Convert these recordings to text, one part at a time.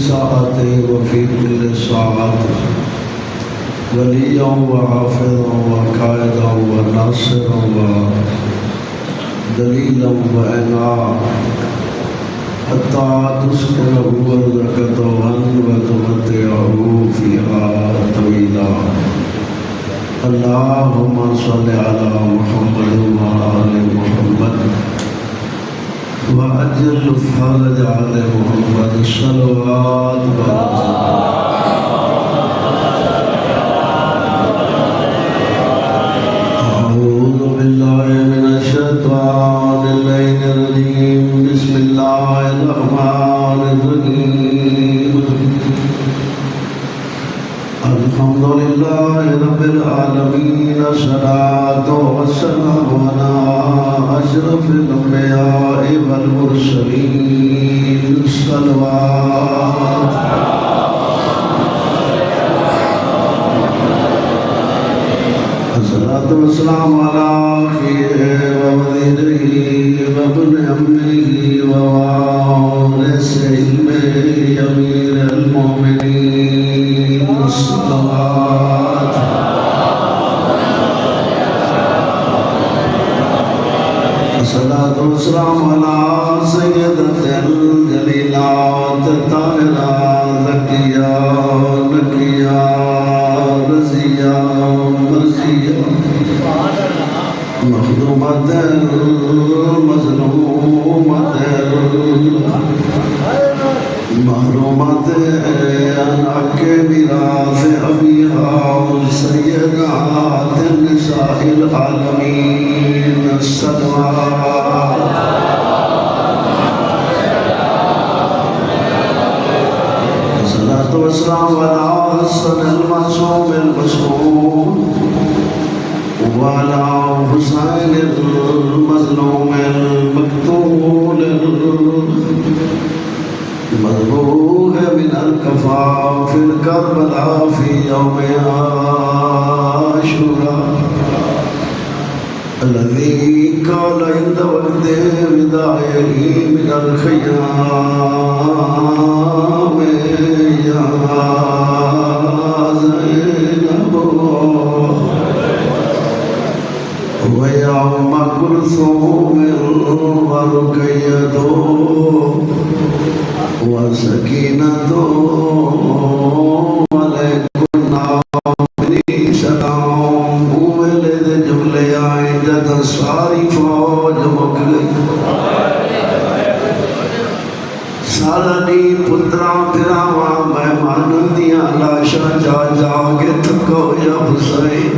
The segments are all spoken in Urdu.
ساعة وفي كل ساعة وليا وحافظا وقائدا وناصرا ودليلا وعنا حتى تسكنه أرضك طوعا وتمتعه فيها طويلا. اللهم صل على محمد وآل محمد وأجل فرج آل محمد صلوات أعوذ بالله من الشيطان اللعين الرجيم. بسم الله الرحمن الرحيم. الحمد لله رب العالمين. الصلاة والسلام على أشرف الأنبياء والمرسلين. صلوات الصلاة والسلام على أخيه ووزيره وابن عمه ووارث علمه أمير المؤمنين. صلوات الصلاة والسلام على سيدة الجليلات الطاهرات زكية نقية رزية مرزية مخدومة مظلومة محرومة عن حق ميراث أبيها سيدات النساء العالمين. الصلوات الصلاة والسلام على حسن المعصوم المسموم وعلى حسين المظلوم المقتول المذبوح من الكفاف في الكربلاء في يوم عاشوراء الذي قال عند وقت وداعه من الخيام يا زينب ويا أم كلثوم ورقية وسكينة عليكن مني سلام. ولد جملے آئیں جد ساری فوج مک گئی. سارا نی پترا پھراواں مہمان دیاں لاشاں جا جا کے تھکو یا حسین.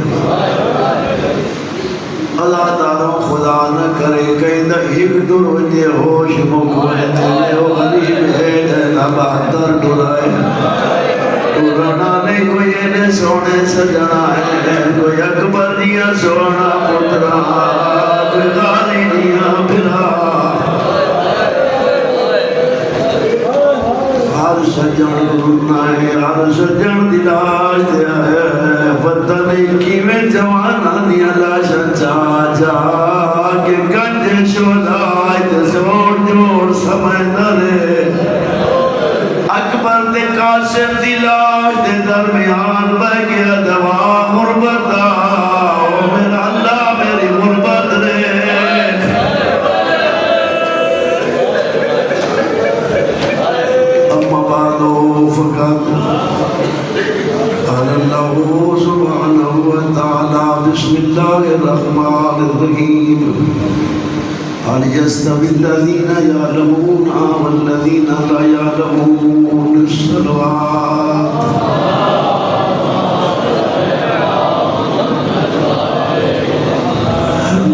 اللہ تعالیٰ خدا نہ کرے کہیں دا ایک دور وجہ ہوش مکوئے تھے او غریب ہے جینا بہتر ڈرائے. رونا نہیں کوئی انہیں سونے سجنا ہے کوئی اکبر دیا سونا پترا کوئی غالی دیا پھرا. ہر سجن رونا ہے ہر سجن دلاش دیا ہے. پتہ نہیں کی میں جوانا دیا لاشا چا چا کہ گنج شودائی جوڑ جوڑ سمجھدر اکبر دے قاسم دی لاش دے درمیان بہ گیا دوا غربتا. او میرا اللہ میری غربت رے. اما بعدو فقط قال اللہ سبحانہ وتعالی بسم اللہ الرحمن الرحیم. هل يستوي الذين يعلمون والذين لا يعلمون. الصلوات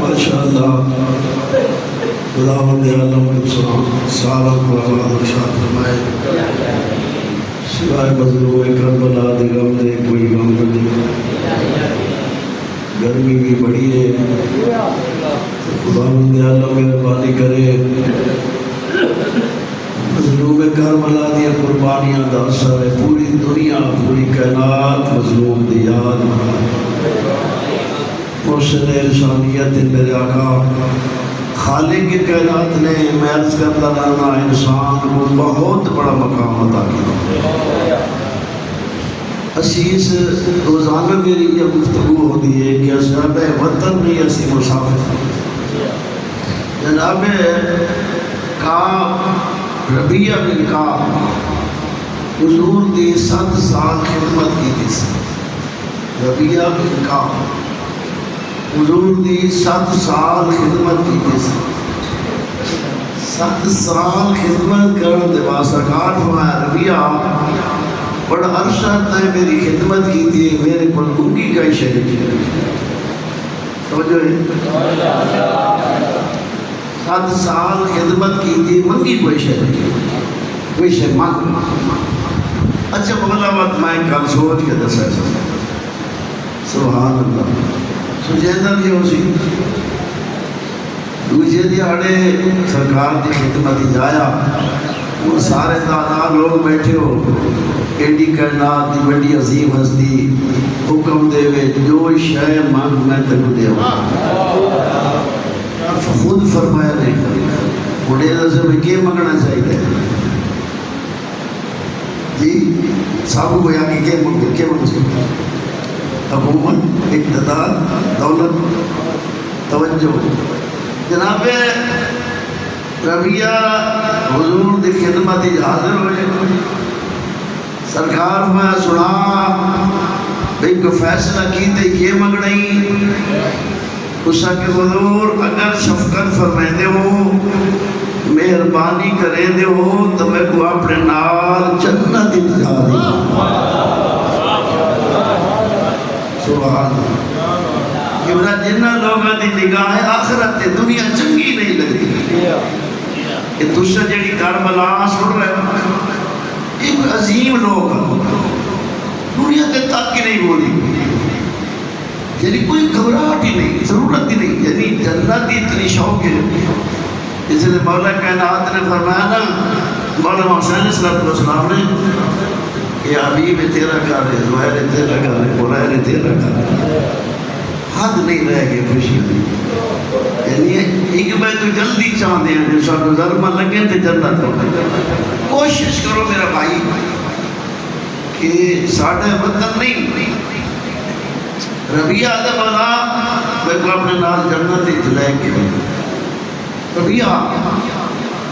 ماشاءاللہ. خداوند عالم کو سارا کو آباد و شاد فرمائے. سوائے مظلوم کربلا دی غم دے کوئی غم نہیں. گرمی بھی بڑی ہے. خداوند عالم مہربانی کرے مظلوم کربلا دی قربانیاں دا اثر ہے. پوری دنیا پوری کائنات مظلوم دی یاد محسن انسانیت میرے آقا خالق کے کائنات نے محض کرتا رہنا انسان کو بہت بڑا مقام عطا کیا. اسیس روزانہ میری یہ گفتگو ہوتی ہے کہ اصحاب وطن نہیں اسی مسافر. جناب کعب ربیعہ بن کعب حضور دی 7 سال خدمت کی تھی. ربیعہ بن کعب حضور دی 7 سال خدمت کی تھی. 7 سال خدمت کرنے دے بعد سرکار فرمایا ربیعہ بڑا عرصہ تے میری خدمت کی تھی میرے پر گنگی کا شریک ہے. توجہ ہے 7 سال خدمت کی تھی منگی کوئی شریک کوئی شے مانگ. اچھا مولا وقت میں کل سوچ کے دسا سبحان اللہ سجیدہ دی ہو سی دوسرے دیہڑے سرکار دی خدمت جایا وہ سارے دادا لوگ بیٹھے ہو ایڈی کائنات دی بڑی عظیم ہستی حکم دے وے جو شے مانگ میں تک دے خود فرمایا نہیں بڑے سے میں کیا منگنا چاہیے جی صاحب کو یا کہ کیا منگ سکتا حکومت اقتدار دولت توجہ. جناب ربیعہ حضور دی خدمت حاضر ہوئے. سرکار میں سنا بھئی کو فیصلہ کی تے یہ منگنی اس کہ حضور اگر شفقت فرمائے دے ہو مہربانی کرے دے ہو تو میں کو اپنے نال جنت جا دی. سبحان اللہ. کہ بنا جنہ لوگاں دی نگاہ آخرت دنیا چنگی نہیں لگتی. کہ دوسرا جڑی کربلا سن رہے ایک عظیم لوگ دنیا کے تک کی نہیں بولی یعنی کوئی گھبراہٹ ہی نہیں ضرورت ہی نہیں یعنی جنت ہی اتنی شوق ہے. اس لیے مولا کائنات نے فرمایا نا مولا حسین صلی اللہ علیہ وسلم نے کہ حبیب تیرا گھر ہے زہیر تیرا گھر ہے قریر تیرا گھر ہے. حد نہیں رہ گئے خوشی نہیں یعنی ایک بار تو جلدی چاہتے ہیں جو سب ظلمہ لگے تھے جنت ہو. کوشش کرو میرا بھائی کہ ساڑھے وطن نہیں ربیعہ آدھا بنا میں کو اپنے نال جنت اجلائے کے ربیعہ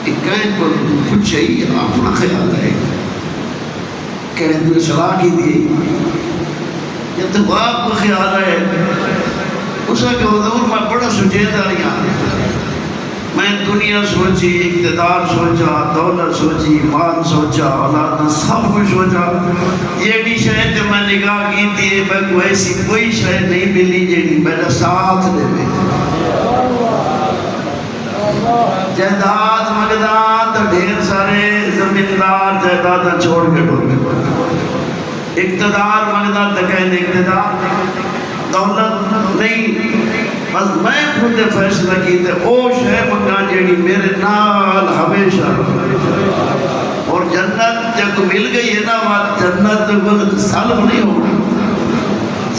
ایک کہیں کو کچھ ہی اپنا خیال ہے کہیں تو صلاح کی دی یہ تو باپ کو خیال ہے اس کہ حضور میں بڑا سجیدہ رہا میں دنیا سوچی اقتدار سوچا دولت سوچی مال سوچا اولاد سب کچھ سوچا یہ بھی شاید جو میں نگاہ کی تھی میں کو ایسی کوئی شاید نہیں ملی جیڑی میرا ساتھ دے میں جائیداد مقداد ڈھیر سارے زمیندار جائیداد چھوڑ کے ڈھول اقتدار مقداد کہنے اقتدار دولت نہیں بس میں خود فیصلہ کی تھے او شے منگا جیڑی میرے نال ہمیشہ اور جنت جب مل گئی ہے نا بات جنت کو سالم نہیں ہوگا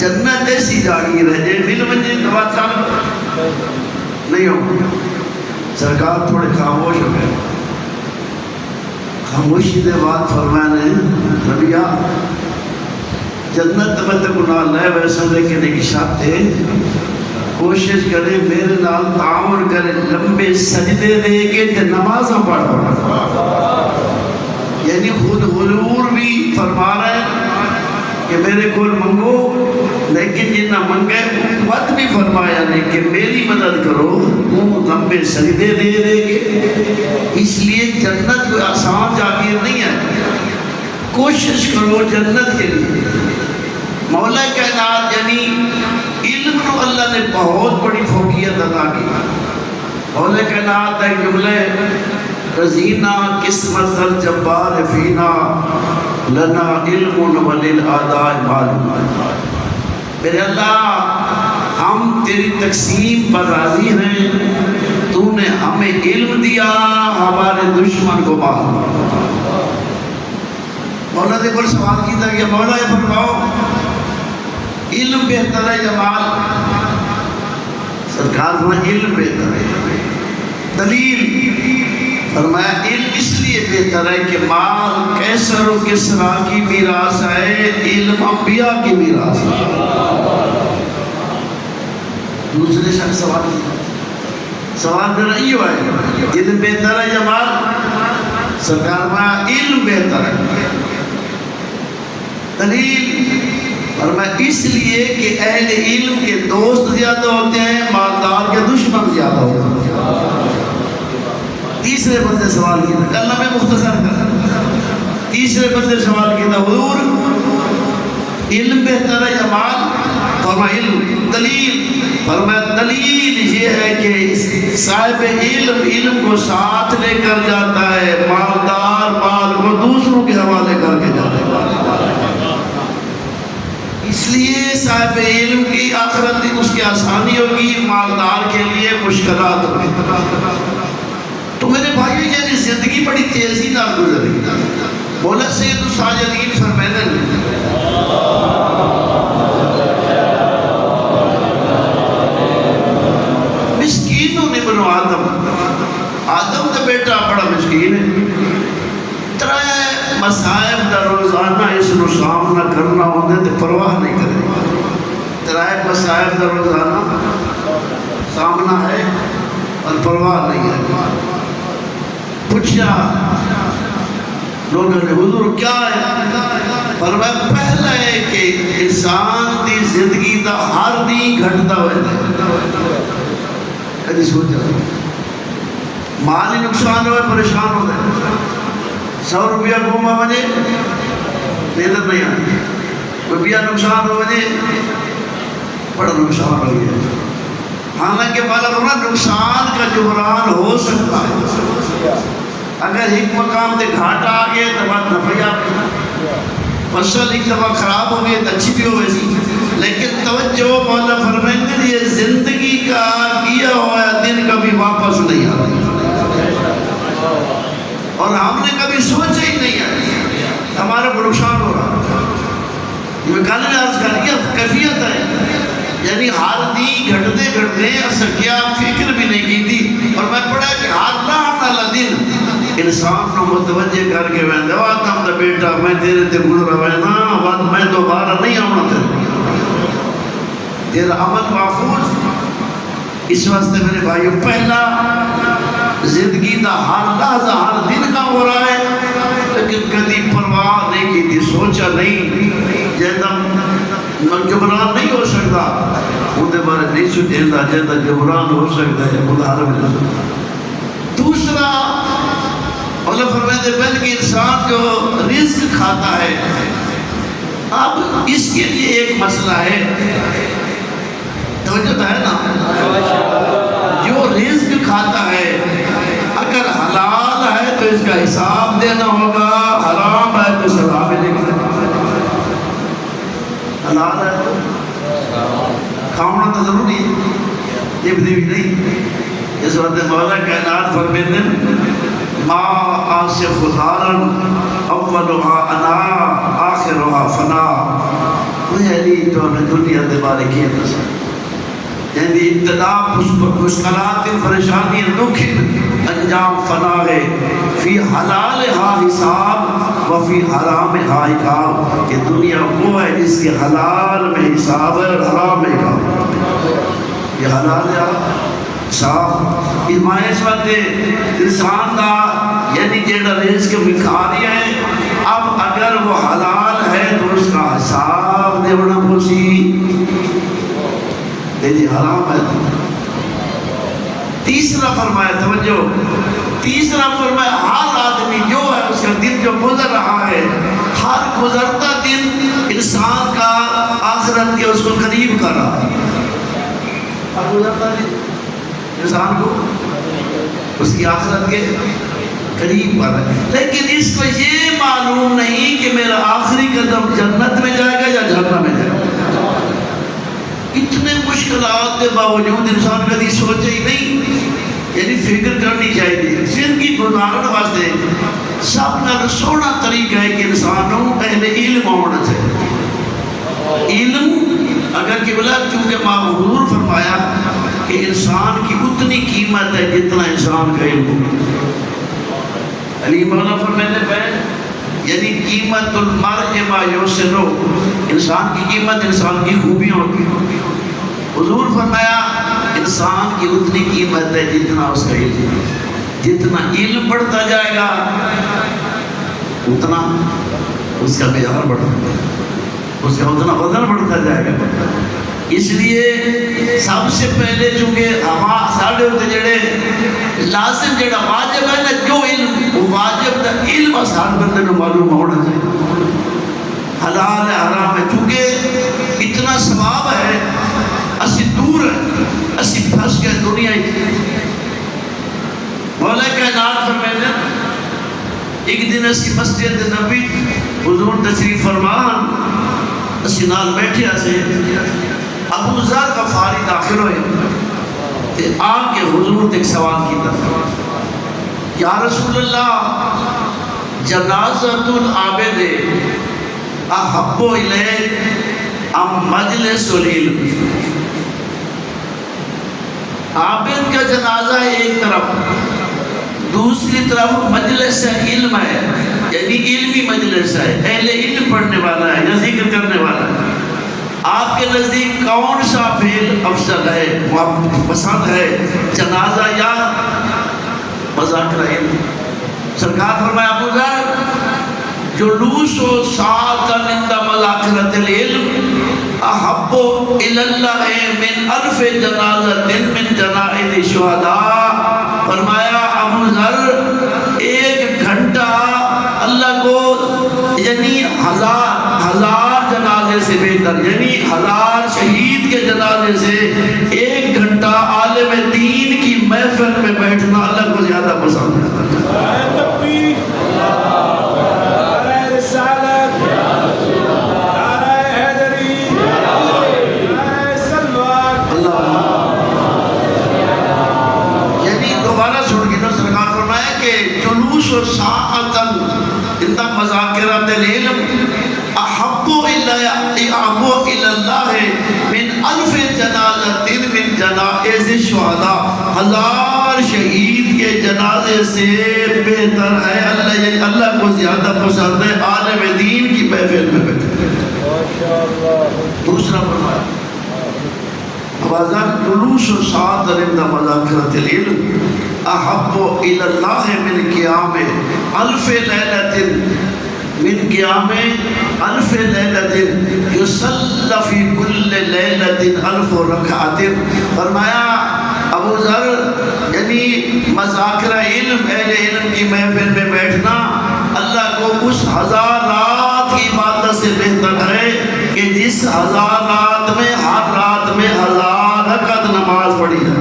جنت ایسی جاگیر ہے جی مل مجھے تو بات سالم نہیں ہوگا. سرکار تھوڑے خاموش ہو گئے خاموشی دے بات فرمانے ربیعہ جنت میں تو گناہ لے ویسا لیکن ایک شرط ہے کوشش کرے میرے نال تعاون کرے لمبے سجدے دے کے تے نمازاں پڑھو یعنی خود حضور بھی فرما رہے ہیں کہ میرے کول منگو لیکن جنہ منگے وقت بھی فرمایا نہیں کہ میری مدد کرو وہ لمبے سجدے دے دے کے اس لیے جنت کوئی آسان جاگیر نہیں ہے کوشش کرو جنت کے لیے. مولا کائنات یعنی علم کو اللہ نے بہت بڑی فوقیت عطا کی. مولا کائنات ایک جملے رزینہ قسمت الجبار فینا لنا علم وللآداء معلوم. میرے اللہ ہم تیری تقسیم پر راضی ہیں تو نے ہمیں علم دیا ہمارے دشمن کو معلوم. مولا دے پر سوال کیتا کہ مولا یہ فرماؤ علم بہتر ہے یا مال؟ سرکار میں علم بہتر ہے دلیل فرمایا علم اس لیے بہتر ہے کہ مال کیسر و کسرا کی میراث ہے، علم انبیاء کی میراث ہے۔ دوسرے شخص سوال میرا یہ ہے، علم بہتر ہے یا مال؟ سرکار میں علم بہتر ہے۔ دلیل فرمایا اس لیے کہ اہل علم کے دوست زیادہ ہوتے ہیں، مالدار کے دشمن زیادہ ہوتے ہیں۔ تیسرے بندے سوال کیا، اللہ میں مختصر کر، تیسرے بندے سوال کیا حضور علم بہتر ہے یا مال؟ فرمایا علم۔ دلیل فرمایا دلیل یہ ہے کہ صاحب علم کو ساتھ لے کر جاتا ہے، مالدار مال کو دوسروں کے حوالے کر کے جاتا ہے۔ اس لیے صاحب علم کی آخرت اس کی آسانی ہوگی، مالدار کے لیے مشکلات ہوگی۔ تو میرے بھائیو یعنی زندگی بڑی تیزی نال گزر گئی۔ مولا سید الساجدین فرماتے ہیں مسکینوں نے بنو آدم کا بیٹا بڑا مسکین ہے، ترائے مسائب دا روزانہ اس نو سامنا کرنا ہوندے تے پرواہ نہیں کرے۔ ترائے مسائب دا روزانہ سامنا ہے اور پرواہ نہیں ہے۔ پوچھا لوگوں نے حضور کیا ہے؟ فرمایا پہلا ہے کہ انسان دی زندگی دا ہر دن گھٹتا ہوئے کدی سوچا مالی نقصان ہوئے پریشان ہو گئے، 100 روپیہ گھوما بنے نیدر نہیں آتی، روپیہ نقصان ہو بنے بڑا نقصان ہو گیا۔ حالانکہ والا فرمایا نقصان کا جبران ہو سکتا ہے، اگر ایک مقام تے گھاٹا آ گئے تو بات نفع آ گئی، فصل ایک دفعہ خراب ہو گئی تو اچھی بھی ہو گئی، لیکن توجہ مولا فرمائیں یہ زندگی کا کیا ہوا دن کبھی واپس نہیں آتا، اور ہم نے کبھی سوچا ہی نہیں ہے ہمارا نقصان ہو رہا۔ یہ کل نے عرض کر دیا کیفیت ہے، یعنی ہر دی گھٹتے گھٹتے کیا فکر بھی نہیں کی تھی، اور میں پڑھا کہ ہر لاحظ دن انسان کو متوجہ کر کے میں دعا تم دا بیٹا میں تیرے تے گزرا وینا وقت میں دوبارہ نہیں آنا تیرا عمل محفوظ۔ اس واسطے میرے بھائیو پہلا زندگی دا ہر لحظہ ہر دن کا ہو رہا ہے، لیکن کبھی پرواہ نہیں کی تھی، سوچا نہیں جیدہ جبران نہیں ہو سکتا، ان دے بارے نہیں سوچیندہ جیدہ جبران ہو سکتا ہے خدا رب۔ دوسرا اللہ فرمائے بلکہ انسان جو رزق کھاتا ہے، اب اس کے لیے ایک مسئلہ ہے، توجہ ہے نا، جو رزق کھاتا ہے اگر حلال ہے تو اس کا حساب دینا ہوگا، حرام ہے تو سزا ملے گی۔ حلال ہے تو کھانا تو ضروری ہے، یہ بھی نہیں۔ اس وقت مولا کائنات فرماتے ہیں ما آصف دارن اولها انا آخرها فنا، وہ علی تو نے دنیا دے بارے کیا تھا، یعنی ابتدا مشکلات پریشانی دکھ انجام فنا ہے، فی حلالها حساب وفی حرامها عقاب۔ یہ دنیا وہ ہے جس کے حلال میں حساب ہے اور حرام میں عقاب۔ یہ حلال ہے صاحب اس مائنس والے انسان دا یعنی جیڑا رزق مکھا دیا ہے، اب اگر وہ حلال ہے تو اس کا حساب دیونا پوسی دیجی حرام ہے۔ تیسرا فرمایا توجہ، تیسرا فرمایا ہر آدمی جو ہے اس کا دن جو گزر رہا ہے، ہر گزرتا دن انسان کا آخرت کے اس کو قریب کر رہا ہے، ہر گزرتا دن انسان کو اس کی آخرت کے قریب پر ہے، لیکن اس کو یہ معلوم نہیں کہ میرا آخری قدم جنت میں جائے گا یا جہنم میں جائے گا۔ اتنے مشکلات کے باوجود انسان کبھی سوچے ہی نہیں، یعنی فکر کرنی چاہیے زندگی گزارنے واسطے سب کا سونا طریقہ ہے کہ انسانوں اہل علم ہونا چاہیے۔ علم اگر کہ بلا چونکہ حضور فرمایا کہ انسان کی اتنی قیمت ہے جتنا انسان کا علم ہو. علی مولا فرماتے ہیں یعنی قیمت المرء ما یحسنہ، انسان کی قیمت انسان کی خوبیاں ہوتی ہیں. حضور فرمایا انسان کی اتنی قیمت ہے جتنا اس کا علم ہے. جتنا علم بڑھتا جائے گا اتنا اس کا معیار بڑھتا جائے گا، اس کا اتنا وزن بڑھتا جائے گا. اس لیے سب سے پہلے چونکہ ساڑھے ہوتے جڑے لازم جڑا واجب ہے نا، جو علم وہ واجب دا علم آسان بندے میں معلوم ہونا چاہیے. حلال ہے حرام ہے، چونکہ اتنا ثواب ہے اسی دور ہے، اسی پھنس گئے دنیا ہی. مولا کائنات فرمائے ایک دن اسی مسجد نبی حضور تشریف فرمان اسی نال بیٹھے سے ابو ذر غفاری داخل ہوئے تے آ کے حضور ایک سوال کیتا، یا رسول اللہ جنازۃ العابد احب الیک ام مجلس العلم. عابد کا جنازہ ایک طرف، دوسری طرف مجلس علم ہے، یعنی علمی مجلس ہے، اہل علم پڑھنے والا ہے یا ذکر کرنے والا ہے. آپ کے نزدیک کون سا فعل افضل ہے، پسند ہے، جنازہ یا مذاکرہ علم؟ سرکار فرمایا ابو ذر جلوس و ساعتن عند مذاکرۃ العلم احب الی اللہ من الف جنازۃ من جنائز الشہداء. فرمایا ابو ذر ایک گھنٹہ اللہ کو یعنی ہزار جنازے سے بہتر، یعنی 1000 شہید کے جنازے سے ایک گھنٹہ عالم دین کی محفل میں بیٹھنا اللہ کو زیادہ پسند ہے. ساعتن عند مذاکرۃ العلم احب الی اللہ من الف جنازۃ من جنائز الشہداء. 1000 شہید کے جنازے سے بہتر ہے، اللہ کو زیادہ پسند ہے عالم دین کی محفل میں بیٹھے. دوسرا فرمایا وَذَرْ جُلُوسُ سَاعَةً عِنْدَ مَذَاكِرَةِ الْعِلْمِ احب الی اللہ من قیام الف لیلۃ من قیام الف لیلۃ یصلی فی کل لیلۃ الف رکعۃ. فرمایا ابو ذر یعنی مذاکرہ علم، اہل علم کی محفل میں بیٹھنا اللہ کو اس 1000 رات کی عبادت سے بہتر ہے کہ جس 1000 رات میں ہر رات میں 1000 رکعت نماز پڑھی جائے.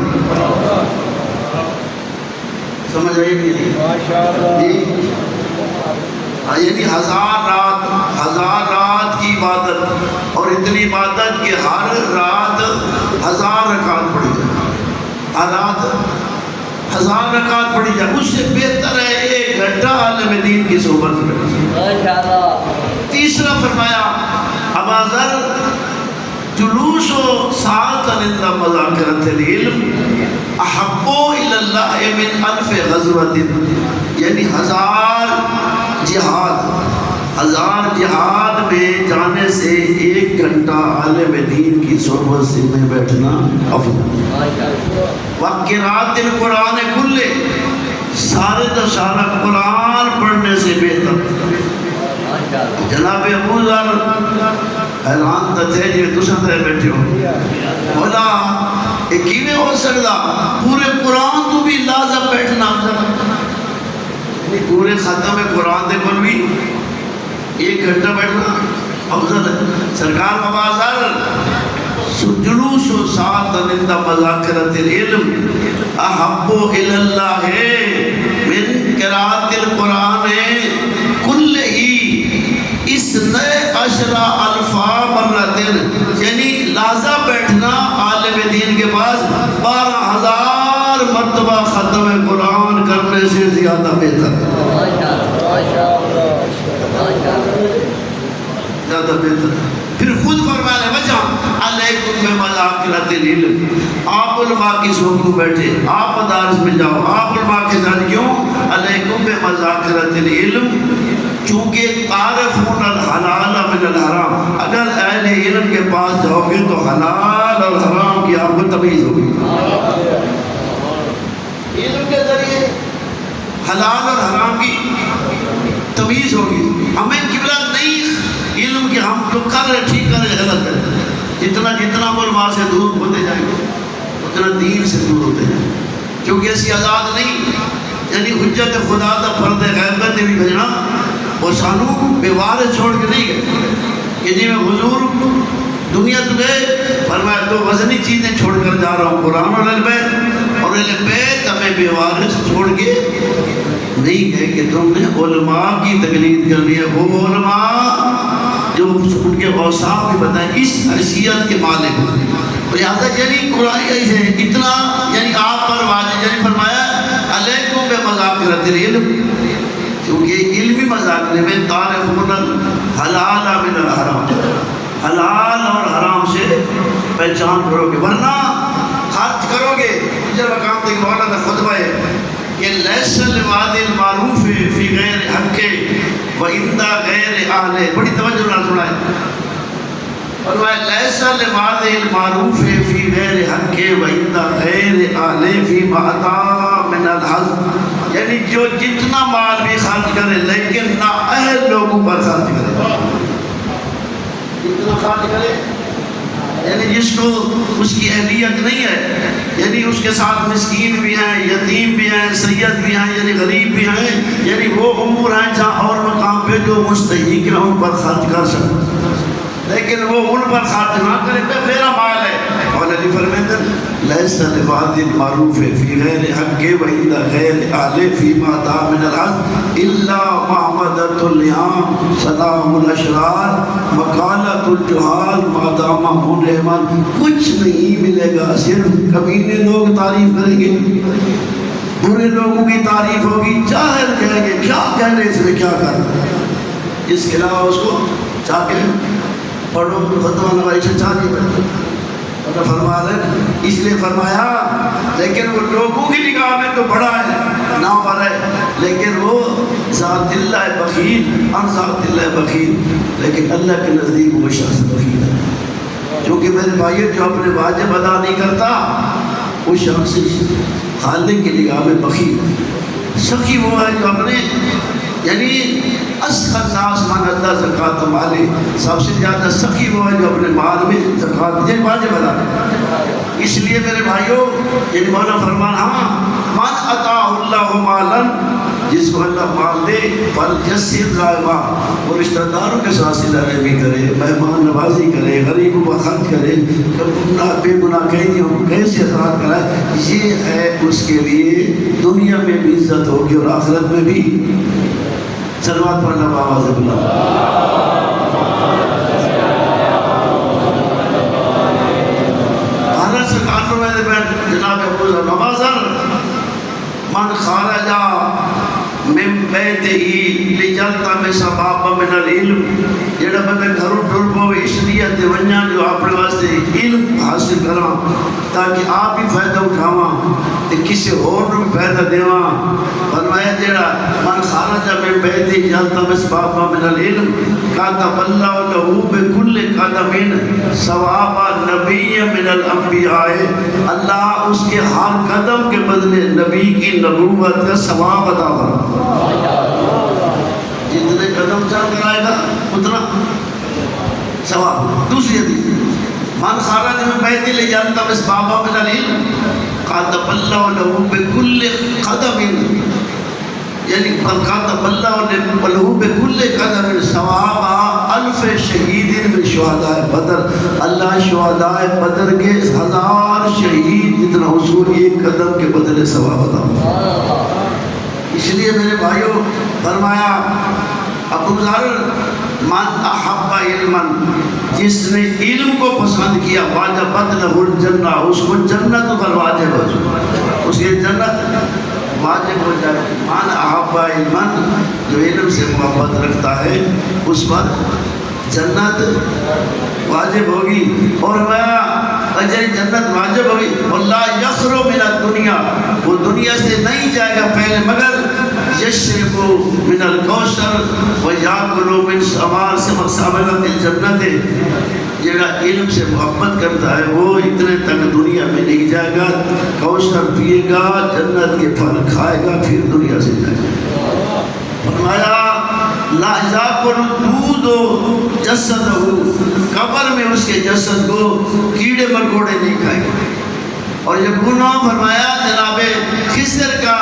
سمجھ آئی نہیں؟ یعنی 1000 رات کی عبادت، اور اتنی عبادت کہ ہر رات 1000 رکعت پڑھی جائے، ہر رات 1000 رکعت پڑھی جائے. اس سے بہتر ہے 1 گھنٹہ عالم دین کی صحبت میں. تیسرا فرمایا ابا ذر جلوس و ساعتن عند مذاکرۃ العلم احب الی اللہ من الف غزوۃ، یعنی 1000 جہاد میں جانے سے 1 گھنٹہ عالم دین کی صحبت سے میں بیٹھنا افضل. وقراءۃ القرآن کلہ، سارے تو سارا قرآن پڑھنے سے بہتر. جناب ابو ذر حیران تھے جی تساں تے بیٹھے ہو، بولا یہ کیویں ہو سکدا پورے قرآن تو بھی لازم بیٹھنا افضل، پورے ختم قرآن دے کول بھی 1 گھنٹہ بیٹھنا افضل ہے. سرکار ابا ذر جلوس و ساعتن عند مذاکرۃ العلم احب الی اللہ من قراءۃ القرآن کلہ 12 الف مرۃ، یعنی لازم بیٹھنا عالم دین کے پاس 12000 مرتبہ ختم قرآن کرنے سے زیادہ بہتر ہے، زیادہ بہتر ہے. پھر خود فرمانے وجہ علیکم بما مذاکرۃ العلم، آپ علماء کی صحبت میں بیٹھے، آپ مدارس میں جاؤ، آپ علماء کے ساتھ کیوں؟ علیکم بمذاکرۃ العلم، چونکہ تعرفون الحلال من الحرام، اگر اہل علم کے پاس جاؤ گے تو حلال اور حرام کی آپ کو تمیز ہوگی، علم کے ذریعے حلال اور حرام کی تمیز ہوگی۔ ہمیں قبلہ نہیں علم کی، ہم جو کر رہے ٹھیک کر رہے غلط کر رہے، جتنا جتنا علماء سے دور ہوتے جائیں گے اتنا دین سے دور ہوتے جائیں گے، کیونکہ اسی آزاد نہیں، یعنی حجت خدا دا فرد غیب کا بھی بھیجنا، اور سانو بیوار چھوڑ کے نہیں گئے کہ جی میں حضور دنیا تو گئے، فرمایا دو وزنی چیزیں چھوڑ کر جا رہا ہوں، قرآن اور اہل بیت، اور اہل بیت ہمیں بیوار چھوڑ کے نہیں گئے کہ تم نے علماء کی تقلید کرنی ہے، وہ علماء جو ان کے اوصاف بھی بتائیں اس حیثیت کے مالک ہوں، اور لہٰذا یعنی قرآن سے اتنا یعنی آپ پر واجب، یعنی فرمایا علیکم بمذاکرۃ العلم، کیونکہ علمی مذاکرے میں تعرفون الحلال من الحرام، حلال اور حرام سے پہچان کرو گے، ورنہ خرچ کرو گے۔ دوسرے مقام تک مولانا خطبہ ہے کہ لیس لواد المعروف فی غیر حق و عند غیر اہل، بڑی توجہ نہ سنائے، فرمایا لیس لواد المعروف فی غیر حق و عند غیر اہل فیما اتی من الحظ، یعنی جو جتنا مال بھی خرچ کرے لیکن نہ اہل لوگوں پر خرچ کرے، جتنا خرچ کرے یعنی جس کو اس کی اہلیت نہیں ہے، یعنی اس کے ساتھ مسکین بھی ہیں، یتیم بھی ہیں، سید بھی ہیں، یعنی غریب بھی ہیں، یعنی وہ امور ہیں جہاں اور مقام پہ جو مستحق ہیں ان پر خرچ کر سکتے، لیکن وہ ان پر خرچ نہ کرے تو میرا مال ہے۔ اور علی فرماتے لیس لواد المعروف فی غیر حق و عند غیر اہل فیما اتی من الحظ الا معمدۃ اللئام سلام الاشرار مقالۃ الجہال ما دام منعما، کچھ نہیں ملے گا، صرف کمینے لوگ تعریف کریں گے، برے لوگوں کی تعریف ہوگی، جاہل کہیں گے کیا کہنے اس میں کیا کرنا، اس کے علاوہ اس کو چاہ کے پڑھو فتویٰ نوائی سے چاہ نہیں پڑھو، فرما رہے اس لیے فرمایا لیکن وہ لوگوں کی نگاہ میں تو بڑا ہے، نامور ہے، لیکن وہ ذات اللہ بخیل، ان ذات اللہ بخیل، لیکن اللہ کے نزدیک وہ شخص بخیل ہے، کیونکہ میرے بھائیو جو اپنے واجب ادا نہیں کرتا وہ شخص خالق کی نگاہ میں بخیل ہے۔ سخی وہ ہے جو اپنے یعنی اسخر الناس من ادى زکوٰۃ مالہ، سب سے زیادہ سخی وہ ہے جو اپنے مال میں زکوٰۃ دے واجب ادا کرے۔ اس لیے میرے بھائیوں یہ مولا فرمان ہاں من عطاہ اللہ مالا، جس کو اللہ مال دے فلیسر ذائبہ، وہ رشتہ داروں کے ساتھ صلہ رحمی کرے، مہمان نوازی کرے، غریبوں پر خرچ کرے، بے گناہ قیدیوں کو کیسے اخراج کرائے، یہ ہے اس کے لیے دنیا میں بھی عزت ہوگی اور آخرت میں بھی۔ صلوات پڑھنا بآواز بلند۔ حضرت سرکار فرماتے ہیں جناب ابو ذر نوازر من خارج من بیتہ لیلتمس بابا من العلم، جڑا بندہ گھروں ٹر پوے اس نیت ونجا جو اپنے واسطے علم حاصل کراں تاکہ آپ بھی فائدہ اٹھاواں تے کسی اور نوں بھی فائدہ دیواں۔ فرمایا جڑا من خارج من بیتہ لیلتمس بابا من العلم کتب اللہ لہ بکل قدم ثواب نبی من الانبیاء، اللہ اس کے ہر قدم کے بدلے نبی کی نبوت کا ثواب عطا فرمائے، جتنے قدم چل کر آئے گا اتنا ثواب۔ دوسری حدیث من خارج من بیتہ لیلتمس بابا من العلم کتب اللہ لہ بکل قدم، یعنی کتب اللہ لہ بکل قدم ثواب الف شہید من شہداء بدر، اللہ شہداء بدر کے 1000 شہید جتنا حصول ایک قدم کے بدلے ثواب عطا فرمائے۔ اس لیے میرے بھائیوں فرمایا ابو ذر من احب علما، جس نے علم کو پسند کیا واجبت لہ الجنہ، اس کو جنت پر واجب ہو جائے، اس کی جنت واجب ہو جائے۔ من احب علما، جو علم سے محبت رکھتا ہے اس پر جنت واجب ہوگی۔ اور میں اجر جنت واجب ہوئی واللہ یخرو من الدنیا، وہ دنیا سے نہیں جائے گا پہلے مگر یشرب من الکوثر ویاکل من ثمار ثمرات الجنت، جڑا علم سے محبت کرتا ہے وہ اتنے تک دنیا میں نہیں جائے گا، کوثر پیے گا، جنت کے پھل کھائے گا، پھر دنیا سے جائے گا۔ فرمایا لا یاکل دودھ جسدہ، قبر میں اس کے جسد کو کیڑے مکوڑے نہیں کھائیں گے۔ اور یہ گناہ فرمایا جناب خضر کا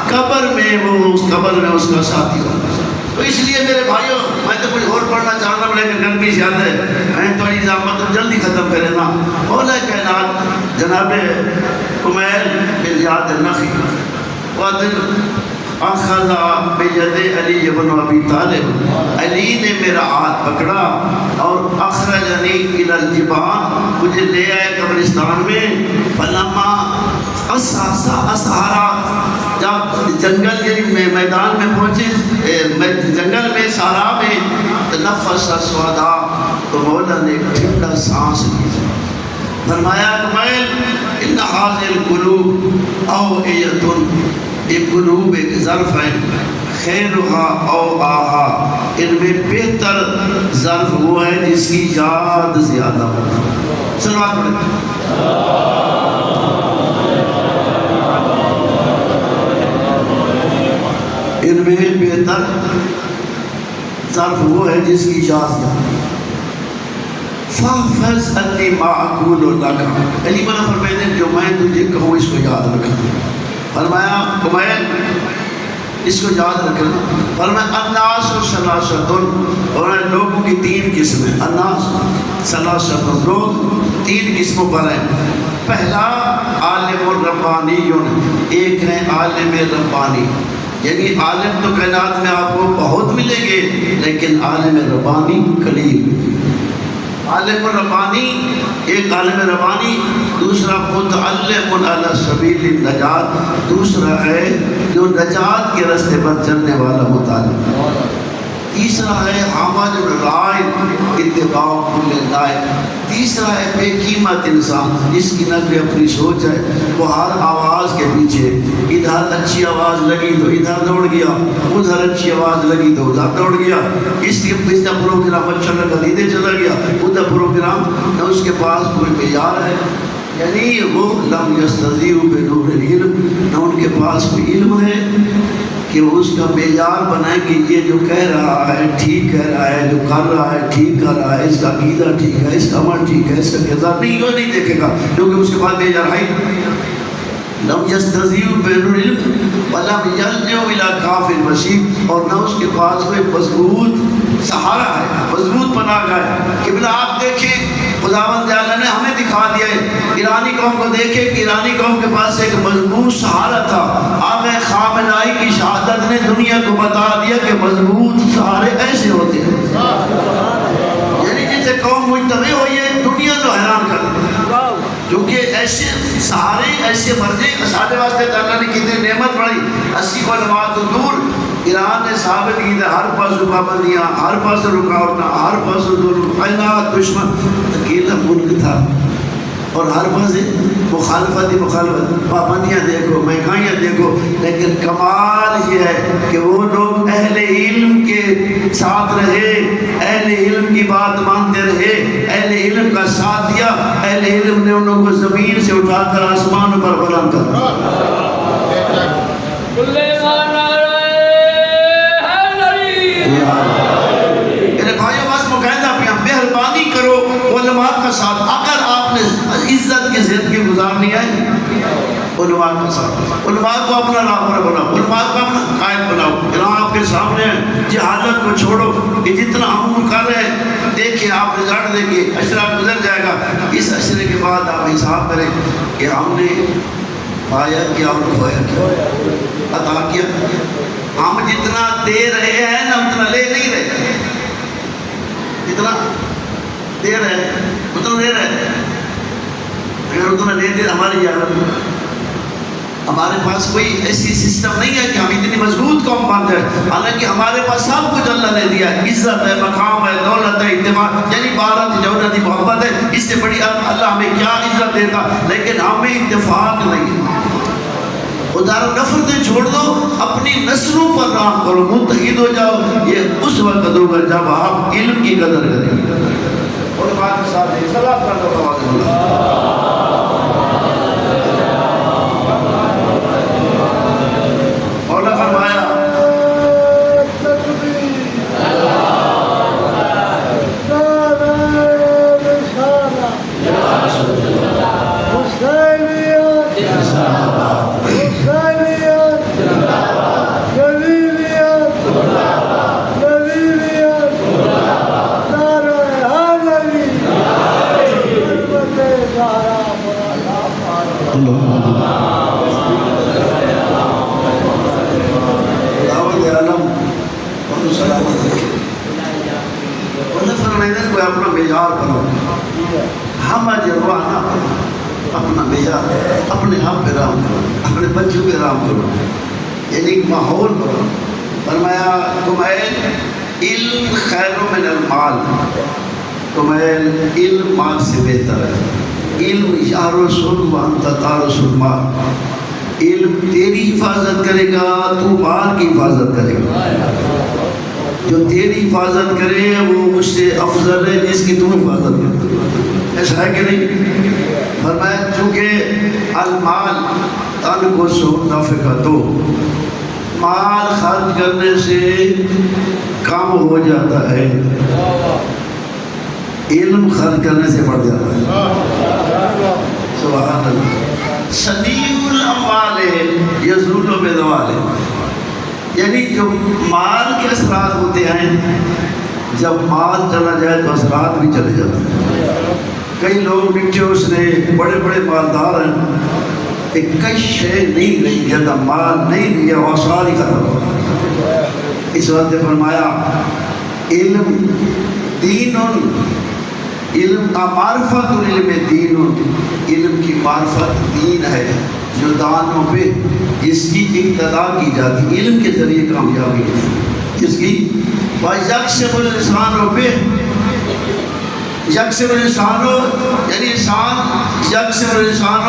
قبر میں وہ اس قبر میں اس کا ساتھی ہوگا۔ تو اس لیے میرے بھائیوں میں تو کچھ اور پڑھنا چاہتا ہوں لیکن گرمی زیادہ ہے، میں تھوڑی زحمت جلدی ختم کرے نا۔ مولا کائنات جناب کمیل بن زیاد النخعی اخذ بید علی بن ابی طالب، علی نے میرا ہاتھ پکڑا اور اخرجنی الی الجبال، مجھے لے آئے قبرستان میں، فلما اسہارا، جب جنگل یعنی میدان میں پہنچے، جنگل میں صحرا میں، تنفس سودا، تو مولا نے ایک ٹھنڈا سانس لیا، فرمایا کمیل ان حاضر القلوب اوعیۃ، ایک قلوب ایک ظرف ہے، خیرہا او آہا، ان میں بہتر ظرف وہ ہے جس کی یاد زیادہ ہو۔ سلوات پڑھیں۔ ان میں بہتر ظرف وہ ہے جس کی یاد زیادہ ہو۔ فَحْفَظْ أَنِّي مَا أَقُولُ لَكَ، علی بن فرماتے ہیں جو میں تجھے کہوں اس کو یاد رکھنا۔ فرمایا کمیل اس کو یاد رکھنا۔ فرمایا الناس ثلاثۃ، اور لوگوں کی تین قسمیں، الناس ثلاثۃ، لوگ تین قسموں پر ہیں۔ پہلا عالم ربانی، ایک ہے عالم ربانی، یعنی عالم تو کائنات میں آپ کو بہت ملیں گے لیکن عالم ربانی قلیل۔ عالم ربانی ایک عالم ربانی، دوسرا متعلم علی سبیل النجات، دوسرا ہے جو نجات کے راستے پر چلنے والا متعلم، تیسرا ہے حامل الرائے اتباع کل دائر، تیسرا ہے بے قیمت انسان جس کی نہ کوئی اپنی سوچ ہے، وہ ہر آواز کے پیچھے، ادھر اچھی آواز لگی تو ادھر دوڑ گیا، ادھر اچھی آواز لگی تو ادھر دوڑ گیا، اس کا پروگرام اچھا لگا دیدے چلا گیا، ادھر پروگرام نہ اس کے پاس کوئی معیار ہے، یعنی وہ لم یستضیع بنور العلم، نہ ان کے پاس کوئی علم ہے کہ اس کا معیار بنائیں کہ یہ جو کہہ رہا ہے ٹھیک کہہ رہا ہے، جو کر رہا ہے ٹھیک کر رہا ہے، اس کا عقیدہ ٹھیک ہے، اس کا عمل ٹھیک ہے، اس کا کردار نہیں، وہ نہیں دیکھے گا کیونکہ اس کے بعد معیار ہے۔ لم یستضیع بنور العلم ولم یلجأ الی کافر وسیع، اور نہ اس کے پاس کوئی مضبوط سہارا ہے، مضبوط پناہ گاہ ہے۔ قبلہ آپ دیکھیں خداوند تعالیٰ نے ہمیں دکھا دیا ہے، ایرانی قوم کو دیکھیں کہ ایرانی قوم کے پاس ایک مضبوط سہارا تھا، آقا خامنائی کی شہادت نے دنیا کو بتا دیا کہ مضبوط سہارے ایسے ہوتے ہیں، یعنی جیسے قوم مجتمع ہوئی ہے دنیا تو حیران کر دی، کیونکہ ایسے سہارے ایسے مرضی سارے واسطے اللہ نے کتنی نعمت بڑھی، 80 کو نماز دور ایران نے ثابت کی تھا، ہر پاس پابندیاں، ہر پاس رکاوٹاں، ہر پاس کائنات دشمن، اکیلا ملک تھا اور ہر پاس مخالفت ہی مخالفت، پابندیاں دیکھو، مہنگائیاں دیکھو، لیکن کمال یہ ہے کہ وہ لوگ اہل علم کے ساتھ رہے، اہل علم کی بات مانتے رہے، اہل علم کا ساتھ دیا، اہل علم نے انہوں کو زمین سے اٹھا کر آسمان پر بلند کر میرے بھائیوں بس مقاعدہ پہ مہربانی کرو علماء کا ساتھ، اگر آپ نے عزت کی زندگی گزارنی ہے علماء کا ساتھ، علماء کو اپنا راہبر بناؤ، علماء کو اپنا قائد بناؤ، یہاں آپ کے سامنے ہے، جہالت کو چھوڑو، یہ جتنا ہم کر رہے ہیں دیکھیں آپ رزلٹ دیکھیں، عشرہ گزر جائے گا، اس عشرے کے بعد آپ حساب کریں کہ ہم نے پایا کیا اور کھویا کیا، عطا کیا، ہم جتنا دے رہے ہیں نا اتنا لے نہیں رہے، جتنا دے رہے ہیں اتنا لے رہے ہیں، اگر اتنا لے دے ہماری حالت ہمارے پاس کوئی ایسی سسٹم نہیں ہے کہ ہم اتنی مضبوط قوم بن جائے، حالانکہ ہمارے پاس سب کچھ اللہ نے دیا ہے، عزت ہے، مقام ہے، دولت ہے، اتفاق، یعنی بارت جوڑت محبت ہے، اس سے بڑی اللہ ہمیں کیا عزت دیتا، لیکن ہمیں اتفاق نہیں ہے۔ خدا رو نفرتیں چھوڑ دو، اپنی نسلوں پر رحم کرو، متحد ہو جاؤ، یہ اس وقت ہوگا جب آپ علم کی قدر کریں گے۔ اور بات کے ساتھ ایک صلاح کر دو آواز اللہ۔ مولا فرمایا اپنا بیزار بنو، ہم جروانا اپنا بیزار، اپنے آپ پہ رام کرو، اپنے بچوں پہ رام کرو، یعنی ایک ماحول بنو۔ فرمایا تمہیں علم خیر من المال، تمہیں علم مال سے بہتر ہے۔ علم یارس وانت تارس المال، علم تیری حفاظت کرے گا، تو مال کی حفاظت کرے گا۔ جو تیری حفاظت کرے وہ اس سے افضل ہے جس کی تم حفاظت کرے، ایسا ہے کہ نہیں؟ فرمایا چونکہ المال تن کو سو نفقتو، مال خرچ کرنے سے کم ہو جاتا ہے، علم خرچ کرنے سے بڑھ جاتا ہے۔ سبحان اللہ۔ سنیع الاموال یزول بزوال، یعنی جو مال کے اثرات ہوتے ہیں، جب مال چلا جائے تو اثرات بھی چلے جاتے ہیں۔ کئی لوگ نکچے اس نے بڑے بڑے مالدار ہیں، ایک کئی شے نہیں رہی، جب مال نہیں رہی وہ ساری ختم ہو۔ اس وقت فرمایا علم دین، علم کا معرفت علم دین، علم کی معرفت دین ہے جو دانوں پہ جس کی اقتدا کی جاتی، علم کے ذریعے کامیابی ہے جس کی وَيَكْسِبُ الْإِنسَانُ بِهِ، یکسب الانسان، یعنی انسان یکسب الانسان،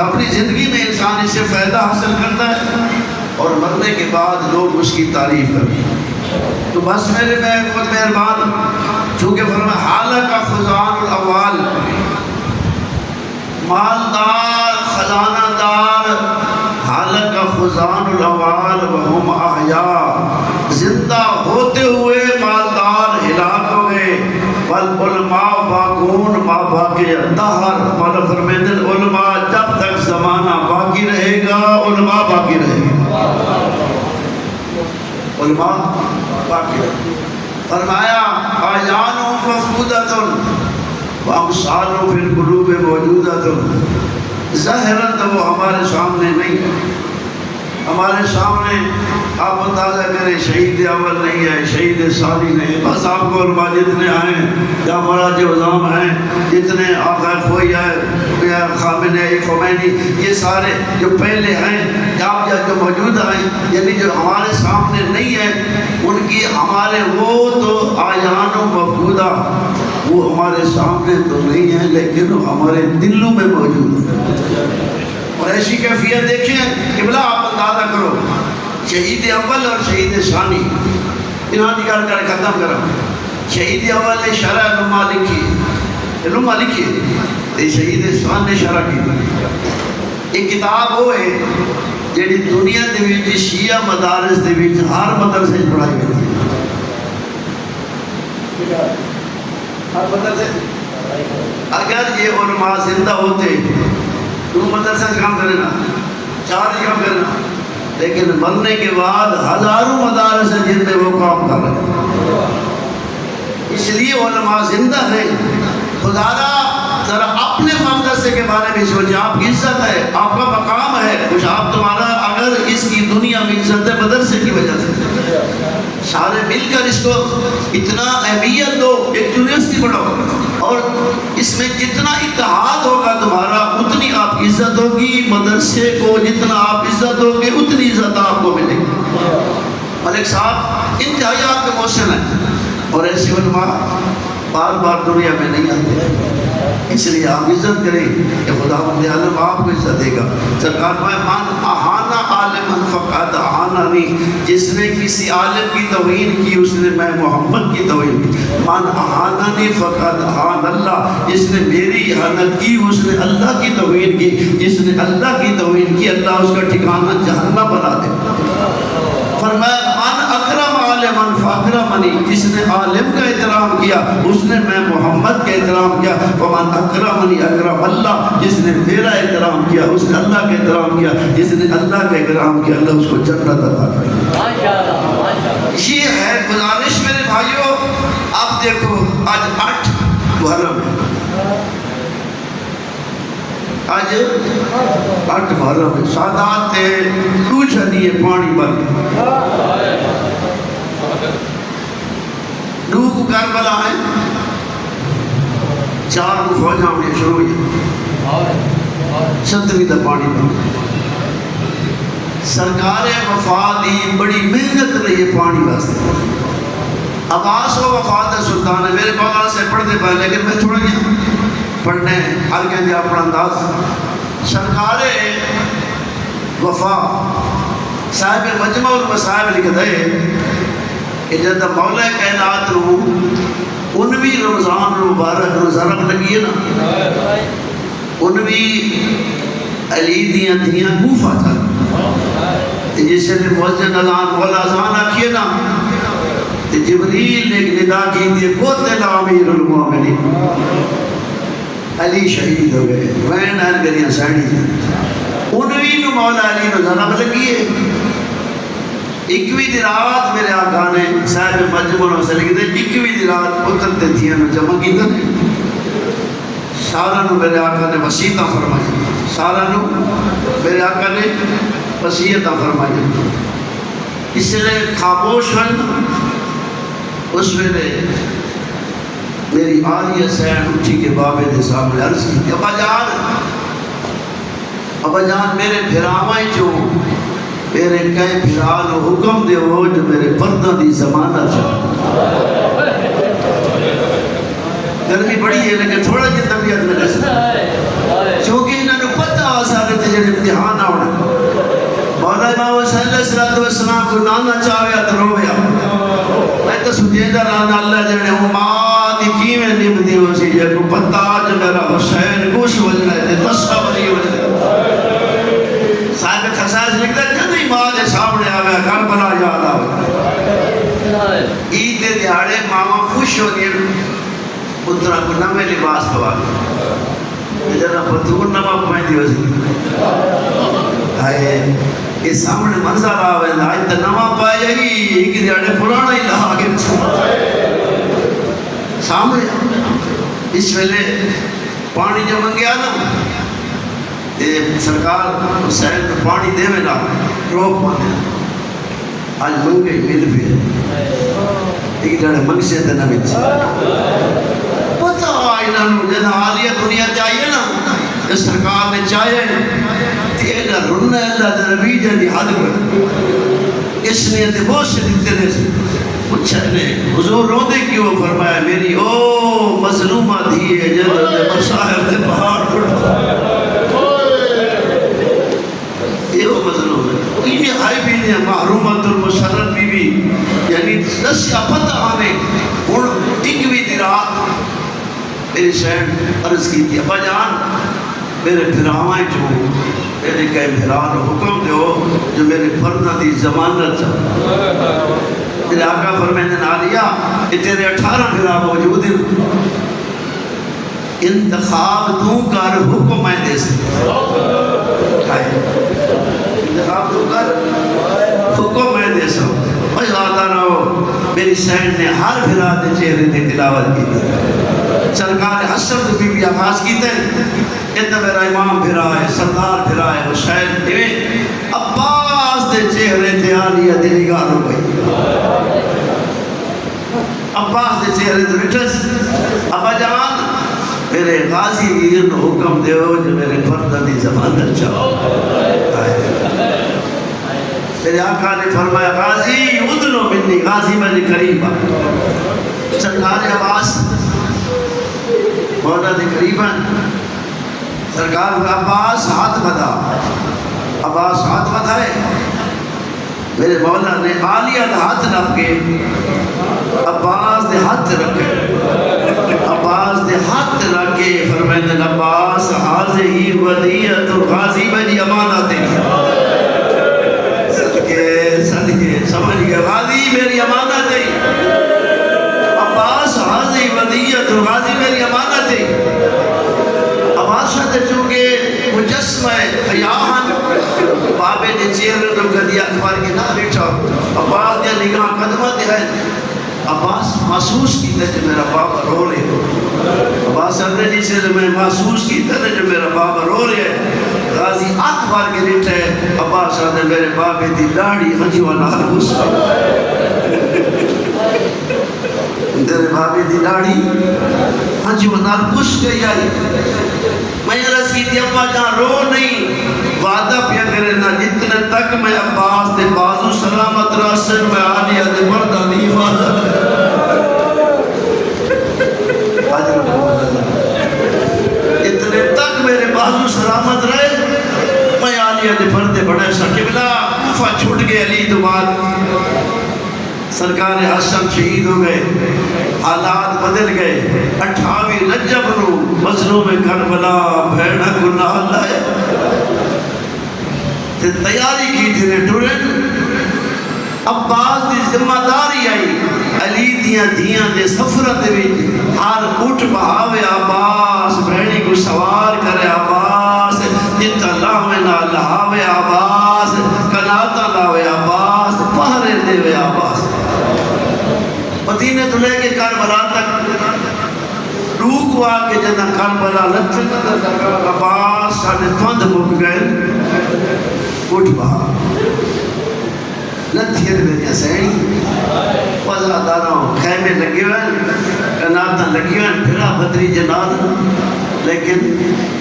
اپنی زندگی میں انسان اس سے فائدہ حاصل کرتا ہے اور مرنے کے بعد لوگ اس کی تعریف کرتے ہیں۔ تو بس میرے میں بہت مہربان، چونکہ فرمایا حالک خزان الاموال، مالدار خزانہ دار، حالک خزان الاموال وہم احیاء، زندہ ہوتے ہوئے مالدار ہلاک ہو گئے، والعلماء باقون ما باقی دہر، مولا فرماتے ہیں علماء جب تک زمانہ باقی رہے گا علماء باقی رہے گا، علماء باقی رہے گا۔ فرمایا آیانوں مفقودۃ وامثالوں فی القلوب موجودۃ، ظاہراً تو وہ ہمارے سامنے نہیں، ہمارے سامنے آپ اندازہ کریں شہید اول نہیں ہے، شہید ثانی نہیں، بس آپ کو علماء جتنے آئے یا بڑا جو عظام ہیں، جتنے آقا خوئی ہے یا خامنہ خمینی، یہ سارے جو پہلے ہیں یا جو موجود ہیں، یعنی جو ہمارے سامنے نہیں ہیں، ان کی ہمارے وہ تو آیان و مفقودہ، وہ ہمارے سامنے تو نہیں ہیں لیکن وہ ہمارے دلوں میں موجود ہیں۔ اور ایسی کیفیت دیکھیں قبلہ آپ اندازہ کرو، شہید اول اور شہید ثانی، انہاں نکال کر ختم کرا، شہید اول نے شرح علماء لکھی، تے شہید ثانی نے شرح کی۔ ایک کتاب وہ ہے جیڑی دنیا دے وچ شیعہ مدارس دے وچ ہر مدرسے پڑھائی جاتی ہے، ہر مدرسے۔ اگر یہ علماء زندہ ہوتے تو مدرسہ کام کرنا، چار کام کرنا، لیکن مرنے کے بعد ہزاروں مدارس ہیں جن میں وہ کام کر رہے ہیں، اس لیے علماء زندہ ہیں۔ خدا را ذرا اپنے مدرسے کے بارے میں سوچیں، آپ کی عزت ہے، آپ کا مقام ہے، کچھ آپ تمہارا اگر اس کی دنیا میں عزت ہے مدرسے کی وجہ سے، سارے مل کر اس کو اتنا اہمیت دو، ایک یونیورسٹی بڑھاؤ، اور اس میں جتنا اتحاد ہوگا تمہارا اتنی آپ کی عزت ہوگی۔ ہوگی مدرسے کو جتنا آپ عزت ہوگے اتنی عزت آپ کو ملے گی. ملک صاحب انتہائی آپ کے محسن ہیں اور ایسے علماء بار بار دنیا میں نہیں آتے، اس لیے آپ عزت کریں کہ خدا مند عالم آپ کو عزت دے گا. سرکار میں من احانا عالمن فقد احانانی، جس نے کسی عالم کی توہین کی اس نے میں محمد کی توہین کی. من احانانی فقد احان اللہ، جس نے میری احانت کی اس نے اللہ کی توہین کی. جس نے اللہ کی توہین کی اللہ اس کا ٹھکانہ جہنم بنا دے. فرمایا من اکرم عالمن فاکرمنی، جس نے عالم کا احترام کیا اس نے میں محمد کا احترام کیا. ومن اکرمنی اکرم اللہ، جس نے میرا احترام کیا اس نے اللہ کا احترام کیا. جس نے اللہ کا احترام کیا اللہ اس کو جنت عطا کرے. یہ ہے گزارش میرے بھائیوں. آپ دیکھو آج 8 محرم ہے، آج 8 محرم ہے. سادات دوچھا دیئے پانی بن دو کو کربلا ہے، 4 کو فوجاں میں شروع ہوئی، 7ویں دا پانی بن. سرکار وفا دی بڑی محنت رہی ہے پانی واسطے. عباس و وفات سلطان ہے، میرے مولانا سے پڑھتے پائے لیکن میں تھوڑا گیا پڑھنے ہر کہتے اپنا انداز. سرکار وفا صاحب مجمع المصائب لکھتا ہے کہ جب مولا کائنات رو 19 رمضان مبارک روزہ رکھ لگی ہے نا، 19 علی دیاں دیاں کوفہ تھا. جس نے مؤذن اذان مولا اذان آکھیے نا، جبریل نے ایک ندا کی تھی قتل امیر المومنین، علی شہید ہو گئے. وین آن گریاں ساڑی تھی 19 نو مولا علی نو ضرب لگی ہے. 21 دی رات میرے آقا نے صاحب مجمع سے لکھتے 21 دی رات اترتے تھیاں نو جمع کی تھا. سارا نو میرے آقا نے وسیعتاں فرمائی، سارا نو میرے آقا نے وسیعتاں فرمائی. اس لیے خاموش ہوئے. اس ویلے میری آریہ سین اٹھی کے بابے دے سامنے عرض کی تھی، ابا جان میرے بھراوائیں جو میرے کہیں بھرانو حکم دے ہو جو میرے پردہ دی زمانہ چاہ. گرمی بڑی ہے لیکن تھوڑا جی طبیعت میں لسنا چونکہ انہوں نے پتہ آسارے تھے جنہیں امتحان آوڑا. مولا امام حسین علیہ السلام کو نانا چاہویا تو رویا. میں تو سجیدہ رانا اللہ جنہیں اماد کی میں نم دی ہو سی جے کو پتہ آج میرا حسین گوش وجنا ہے تصہ بری وجنا ہے. صاحب خصائص لکھتا ہے جنہی ماں سامنے آویا کربلا یاد آویا. عید دے دیہاڑے ماما خوش ہو گئے پترہ کو نمے لباس پوا گئے. جنہ پتر نمہ پوائیں دی ہو سی آئے یہ سامنے منظر آوے آج تا نمہ پائے گی ایک دیاڑے پرانا ہی لہا گئے سامنے. اس ویلے پانی جو منگیا نا سرکار حسین میں پانی دے میں نا روک مانے آج منگے مل بھی ایک دیاڑے منگ سے تے نہ مل سے پتہ آئینا جنہ آلیہ دنیا چاہیے نا اس سرکار نے چاہیے تیرا رنہ اللہ دے نبی جنہی حد پر اس نے تے بہت سے دیتے نے پوچھا نے حضور رو دے کیوں فرمایا میری او مظلومہ دیئے جنہوں نے مصاحب دے پہاڑ پر یہ وہ مظلوم ہے. یہ ہائی بھی نہیں محرومت المشرد بی بی یعنی نسیہ پتہ آنے اور 21 دی رات میری شہر عرض کی تھی ابا جان میرے بھراوائیں جو میرے کہے بھران حکم دیو جو میرے پردہ دی زمانت چاہتا. میرے آقا فرمائنے نالیا کہ تیرے 18 بھرا موجود ہیں انتخاب تو کر حکم میں دے سکتا. انتخاب تو کر حکم میں دے سکتا. اور یادہ رہو میری سین نے ہر بھرا دے چہرے نے تلاوت کی تھی. سرکار حسن بی بی آغاز کی تھے اتنا میرا امام بھرا ہے سردار بھرا ہے حسین دیوے عباس دے چہرے تیاریہ دلگار ہو گئی. عباس دے چہرے دے رٹس ابا جان میرے غازی ویر کو حکم دیو جو میرے پردہ دی ضمانت چاہو. میرے آقا نے فرمایا غازی ادنو منی، غازی میرے قریب آ. سرکار عباس مولا دے قریب ہیں. سرکار عباس ہاتھ بدا، عباس ہاتھ بدائے. میرے مولا نے عالیہ دا ہاتھ نپ کے عباس دے ہاتھ رکھے، عباس دے ہاتھ رکھ کے فرمائے عباس حاضی ودیعت غازی میری امانت ہے. صدقے سمجھ گئے، غازی میری امانت ہے. عباس حاضی ودیعت غازی میری امانت ہے. عباس نے چونکہ مجسمہ خیاہن بابے نے چہرے تو گدی اکبر کے نہ بیٹھا. عباس نے نگاہ قدمہ دے ہے. عباس محسوس کیتا جو میرا بابا رو رہے ہو. عباس نے جسے میں محسوس کیتا جو میرا بابا رو رہے ہے. غازی اکبر کے لیٹا ہے. عباس نے میرے بابے دی داڑھی ہنجو نال گھس میرے بابے دی داڑھی ہنجو نال گھس گئی آئی. میں رسی دی ابا جہاں رو نہیں وعدہ پیا کرے نا جتنے تک میں عباس دے بازو سلامت راسن میں آلیہ دے مردہ دی حفاظت اتنے تک میرے بازو سلامت رہے میں عالیہ دے پردے بڑے سکے بلا کوفہ چھوٹ گئے. علی تو بعد سرکار حسن شہید ہو گئے، حالات بدل گئے. 28 رجب نو مظلوم کربلا بھیڑا گناہ لائے تے تیاری کی تھی ٹورن. عباس دی ذمہ داری آئی علی دیاں دیاں دے سفرہ دے بھی ہر اٹھ بہاوے عباس بھیڑی کو سوار کرے. عباس جتا لاوے نہ لہاوے. عباس کناتا لاوے. عباس پہرے دے وے. عباس مدینے تو لے کے کربلا تک روک ہوا کہ جنہ کربلا لچھن عباس ساڑھے تھوند مک گئے. اٹھ بہا لتھیر میں سینی وزاداروں خیمے لگے ہوئے، کناتاں لگی ہوئے، پھرا بدری جناد. لیکن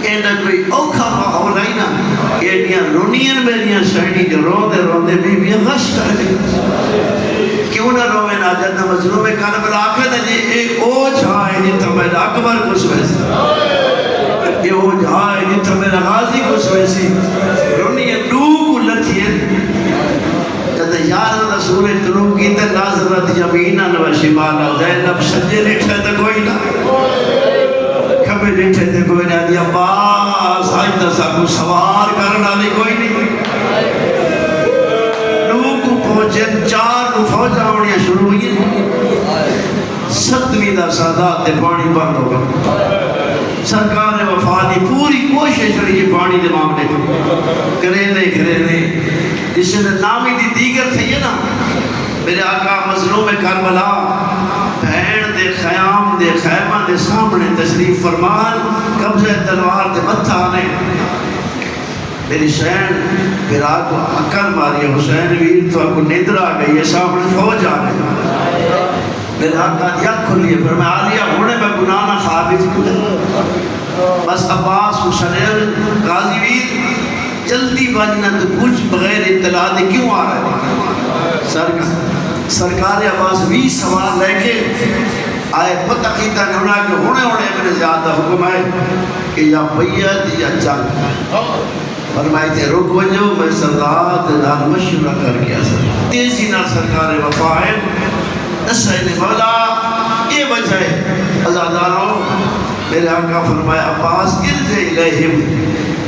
اینا کوئی اوکھا ماحول آئی نا ایڈیاں رونیاں میریاں سینی جو روندے روندے بیویاں غش کر گئی. کیوں نہ روے نا جنہ مظلوم کربلا آکھے نا جی اے او جھائے جتا میرا اکبر کو سویسی، اے او جھائے جتا میرا غازی کو سویسی. رونیاں ڈوکو لتھیر جب یار رسول طلوع کی تے ناظرت یمینہ و شمالہ. زینب سجے لیٹھے تے کوئی نہ کبھی لیٹھے تے کوئی نہ. دیا عباس آج دسا کو سوار کرنا لی کوئی نہیں. لوگ پہنچے 4 فوجہ ہوڑیاں شروع ہوئی. 7ویں دا سادات تے پانی بند ہو گا. سرکار وفادی پوری کوشش رہی ہے پانی دے معاملے کرینے جس نے نامی دی دیگر تھی نا. میرے آقا مظلوم کربلا بھین دے خیام دے خیمہ دے سامنے تشریف فرمان قبضہ تلوار دے متھا آنے. میری شہن پھر آقا اکل ماری حسین ویر تو آقا ندر آ گئی ہے سامنے فوج آ گئی. میرے آقا دیا کھولیے پھر میں آلیا ہونے میں گناہ نہ خابج کھولے. بس عباس حسین غازی ویر جلدی بننا تو کچھ بغیر اطلاع دے کیوں آ رہا ہے. سرکار عباس 20 سوار لے کے آئے. پتہ کیتا نے انہاں کہ ہونے میں زیادہ حکم ہے کہ یا بیعت یا جنگ. فرمائی تھے رک ونجو میں سردار نال مشورہ کر کے اثر تیزی نہ سرکار وفائے نسائن مولا یہ وجہ ہے. ازاداروں میرے آقا فرمایا عباس ارجع الیہم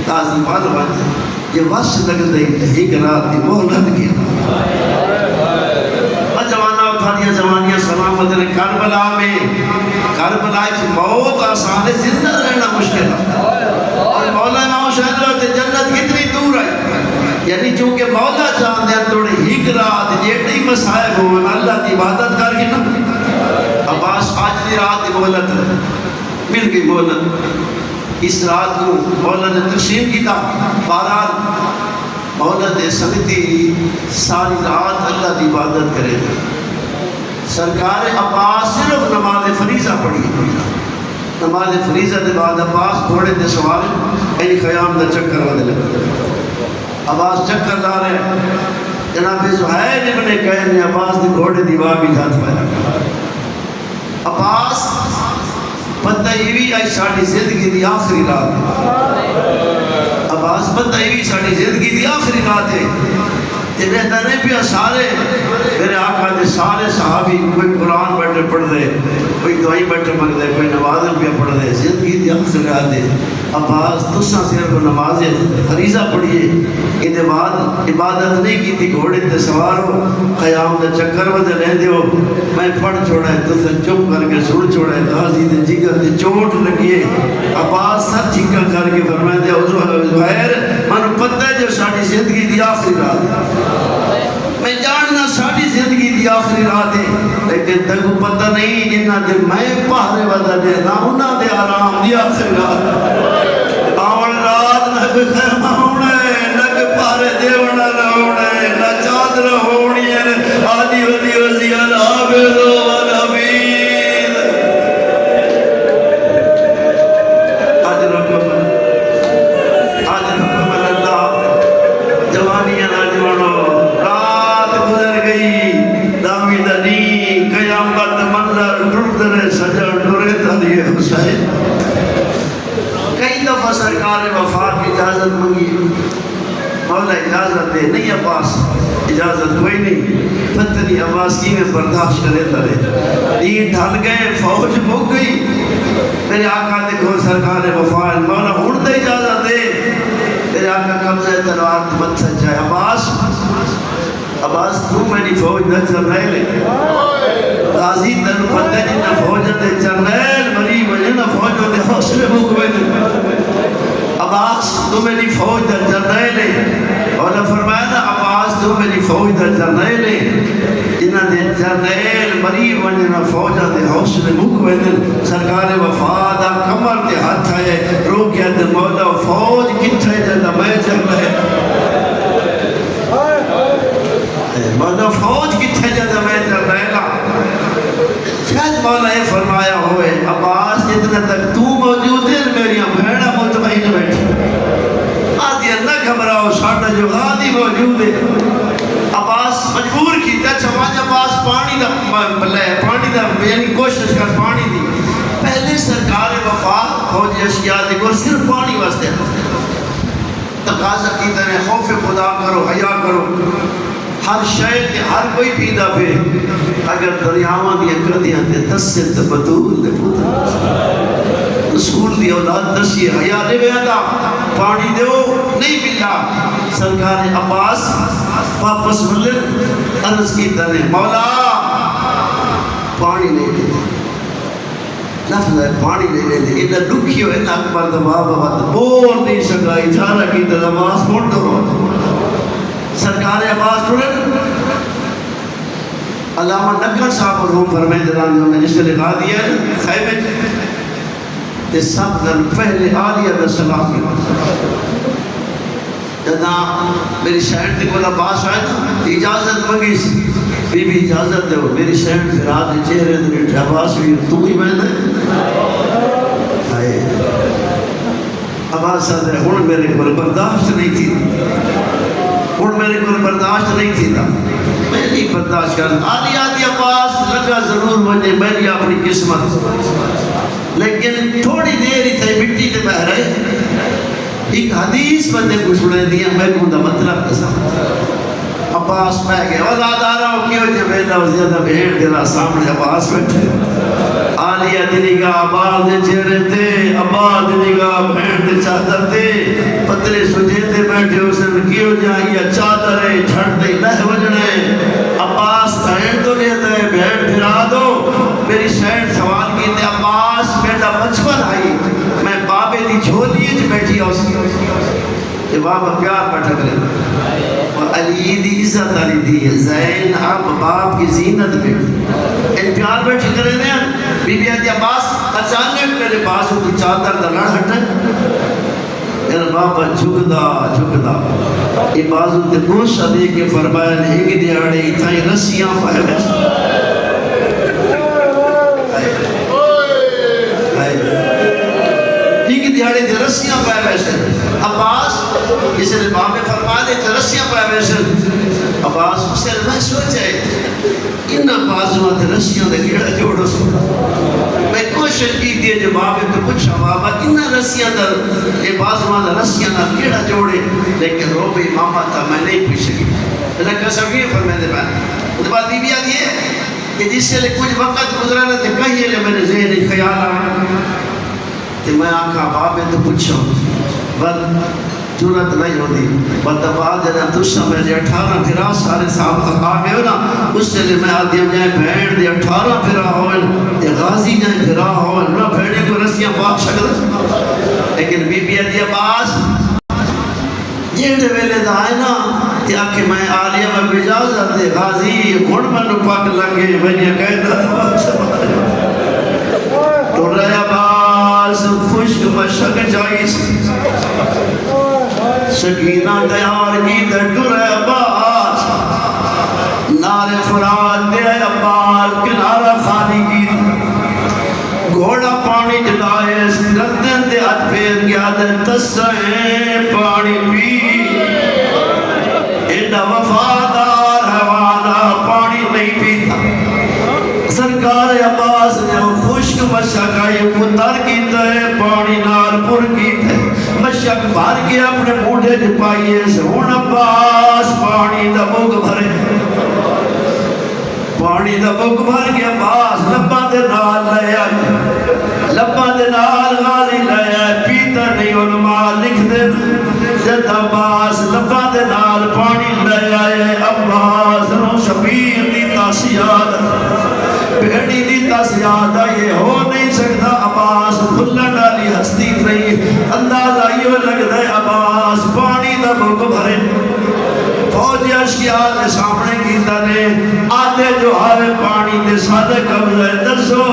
تازم معلومات یہ وس لگ دے ایک رات کی مہلت کیا. جوانہ اٹھانیاں جوانیاں سلامت نے کربلا میں کربلا موت آسان ہے زندہ رہنا مشکل ہے. اور مولا امام حسین رہتے جنت کتنی دور ہے. یعنی چونکہ مولا چاہتے ہیں توڑے ہی رات جیٹی مسائب ہو اللہ کی عبادت کر کے نا. عباس آج دی رات کی مہلت مل گئی. مہلت اس رات کو مولا نے تقسیم کیتا. بہرحال مولا دے سمتی ساری رات اللہ کی عبادت کرے. سرکار عباس صرف نماز فریضہ پڑھی. نماز فریضہ دے بعد عباس گھوڑے دے سوار این خیام دا چکر ودے لگا عباس چکر دار ہے جناب زہیر ابن قیر نے عباس دے گھوڑے دی واگی ہاتھ پہنا عباس پتہ ہی آئی ساڑھی زندگی دی آخری رات عباس پتہ ہی ساڑھی زندگی دی آخری رات ہے کہ بہتر نہیں پیا سارے میرے آقا دے سارے صحابی کوئی قرآن بیٹھے پڑھ دے کوئی دعائی بیٹھے پڑھ دے کوئی نمازیں پیا پڑھ دے زندگی دی آخری رات ہے عباس تساں صرف نماز فریضہ پڑھیے ان دے بعد عبادت نہیں کی تھی گھوڑے تے سوار ہو قیام دے چکر ودے لے دیو میں پڑھ چھوڑا ہے تساں چپ کر کے سن چھوڑا ہے غازی دے جگر تے چوٹ لگیے عباس سر چکا کر کے فرمائے دے زہیر من پتہ ہے جو ساڑھی زندگی دی آخری رات ہے میں جاننا ساڑھی زندگی دی آخری رات ہے لیکن تکو پتہ نہیں جنہ دے میں پہرے ودا دے نا انہاں دے آرام دی آخری رات آون رات نہ کوئی خیمہ ہونے نہ کوئی پہرے دیونا رہونے نہ چادر ہونی ہے آدھی ودی وزی العابد والعبید آج رکھو اللہ جوانی ناجوانو رات گزر گئی دامی دنی قیامت منظر ٹردر سجر ٹرے تلیے حسین کئی دفعہ سرکار وفات کی اجازت منگی مولا اجازت دے نہیں عباس اجازت کوئی نہیں پتنی عباس کی میں برداشت کرے ترے دین ڈھل گئے فوج بھوک گئی میرے آقا دیکھو سرکار وفات مولا ہون دے اجازت دے میرے آقا قبضہ تلوار مت سچائے عباس تو میری فوج نہ چل رہے لے غازی تن پتہ جنہ فوج دے چل رہے مریب جنہ فوج دے حوصلے مکمل عباس تو میری فوج دے چل رہے لے اور فرمایا نا عباس تو میری فوج دے چل رہے لے جنہ دے چل رہے مریب جنہ فوج دے حوصلے مکمل سرکار وفادہ کمر دے ہاتھ آئے رو گیا دے مولا فوج کتھے جنہ میں چل رہے مولا فوج کتھے جنہ میں چل رہے گا شاید مولا یہ فرمایا ہوئے عباس جتنا تک تو موجود ہے میری بھیڑا مطمئن بیٹھی آدھی نہ گھبراؤ ساڑھا جو غازی موجود ہے عباس مجبور کی چواج عباس پانی دا یعنی کوشش کر پانی دی پہلے سرکار وفات فوج اشیاء دی کو صرف پانی واسطے تقاضا کی طرح خوف خدا کرو حیا کرو ہر شاید ہر کوئی پیدا پہ اگر دریاواں دیا کردیاں تے تسل تے بطول دے پوتا رسول دی اولاد دسی حیا دے بیادا پانی دیو نہیں ملا سرکار عباس واپس ملن عرض کی طرح مولا پانی نہیں دیتے لفظ ہے پانی نہیں دیتے انہا دکھی ہو انہا اکبر دبا بابا بول نہیں سکا اچھارہ کی طرح عباس کون دو سرکار عباس ٹھولن علامہ نکر صاحب اور ہم فرمائے جنان جو نے جس نے لکھا دیا ہے خیمے تے سب دن پہلے آلیہ دا سلام کی جدا میری شہر تے کوئی عباس آئے نا اجازت مگی سی بی بی اجازت دے ہو میری شہر تے رات چہرے دے عباس بھی تو ہی میں دے عباس صاحب ہون میرے کو برداشت نہیں تھی اور میرے کو برداشت نہیں تھی تھا میں نہیں برداشت کرتا آدھی آدھی عباس لگا ضرور مجھے میری اپنی قسمت لیکن تھوڑی دیر ہی تھے مٹی دے بہ رہے ایک حدیث بندے کو سنے دیا میں کو دا مطلب کسا عباس بہ گئے وزاد آ رہا ہوں کیوں جب ایدہ وزیادہ بھیڑ دینا سامنے عباس بیٹھے آلیہ دی نگاہ عباس دے چہرے تے عباس دی نگاہ بھیڑ دے چادر تے پتلے سجیتے بیٹھے اسے کیوں جائیں یا چادر ہے چھڑ دے لہ وجنے عباس بھیڑ تو لیتا ہے بھیڑ پھرا دو میری شہر سوال کی تے عباس بیٹا بچپن آئی میں بابے دی جھولی جو بیٹھی ہو سی یہ بابا پیار بیٹھا کرے اور علی دی عزت علی دی ہے زین اب باپ کی زینت بیٹھی ان پیار بیٹھے کرے دیں بی بی آدھی عباس اچانک میرے پاس کی چادر دا لڑ ہٹے میرا بابا جھکدا یہ بازو تے گوشہ دے کے فرمایا نہیں کہ دیاڑے اتھائی رسیاں پائے دیہڑے تے رسیاں پہ ویسے عباس جسے بابے فرما دے تے رسیاں پہ ویسے عباس اسے میں سوچے انہاں بازوان تے رسیاں دے کیڑا جوڑو سو میں کوشش کی دیئے جو بابے تو پوچھا بابا انہاں رسیاں در یہ بازوان در رسیاں در کیڑا جوڑے لیکن روبی ماما تھا میں نہیں پوچھ سکی میں کہا سکیے فرمائے دے بات اس بات بھی آدھی ہے کہ جس سے کچھ وقت گزرانا تھے کہیے لے میں نے ذہن خیال آیا کہ میں آقا بابے تو پوچھو بل جورت نہیں ہوتی بلدہ بعد جنہ تُسا میں جے 18 پھرا سارے صاحب آگئے ہو نا اس سے لئے میں آدھی ہم جائے بھین دے 18 پھرا ہوئے دے غازی جائے پھرا ہوئے نہ بھیڑے کو رسیاں پاک شکل لیکن بی بی آدھی عباس جیڑے ویلے دا آئے نا تے آکے میں آلیہ میں بجازت دے غازی گھڑ منو پاک لگے میں یہ کہتا تو رہے عباس خوشک مشک جائیس سکینہ تیار کی در ڈر عباس نار فرات دے عباس کنارہ خالی کی گھوڑا پانی جلائے رتن دے ہاتھ پھیر گیا دے تسائیں پانی پی ایڈا وفادار حوالہ پانی نہیں پیتا سرکار عباس نے خشک مشک آئی متر کی تے پانی نار پر کی تے مشک بھار کے اپنے موڑے جپائیے سے ہون عباس پانی دا بھوک بھرے پانی دا بھوک بھر کے عباس لبا دے نال لے آئے لبا دے نال غازی لے آئے پیتا نہیں علماء لکھ دے جد عباس لبا دے نال پانی لے آئے عباس رو شبیر دی تاسیاد بھیڑی دی تاسیاد یہ ہو نہیں سکتا عباس کھلا ڈالی ہستی نہیں اندازہ یہ لگ دے عباس پانی دا بھوک بھرے فوج اشکیال دے سامنے کی تنے آدھے جو ہر پانی دے سادے قبضہ ہے دسو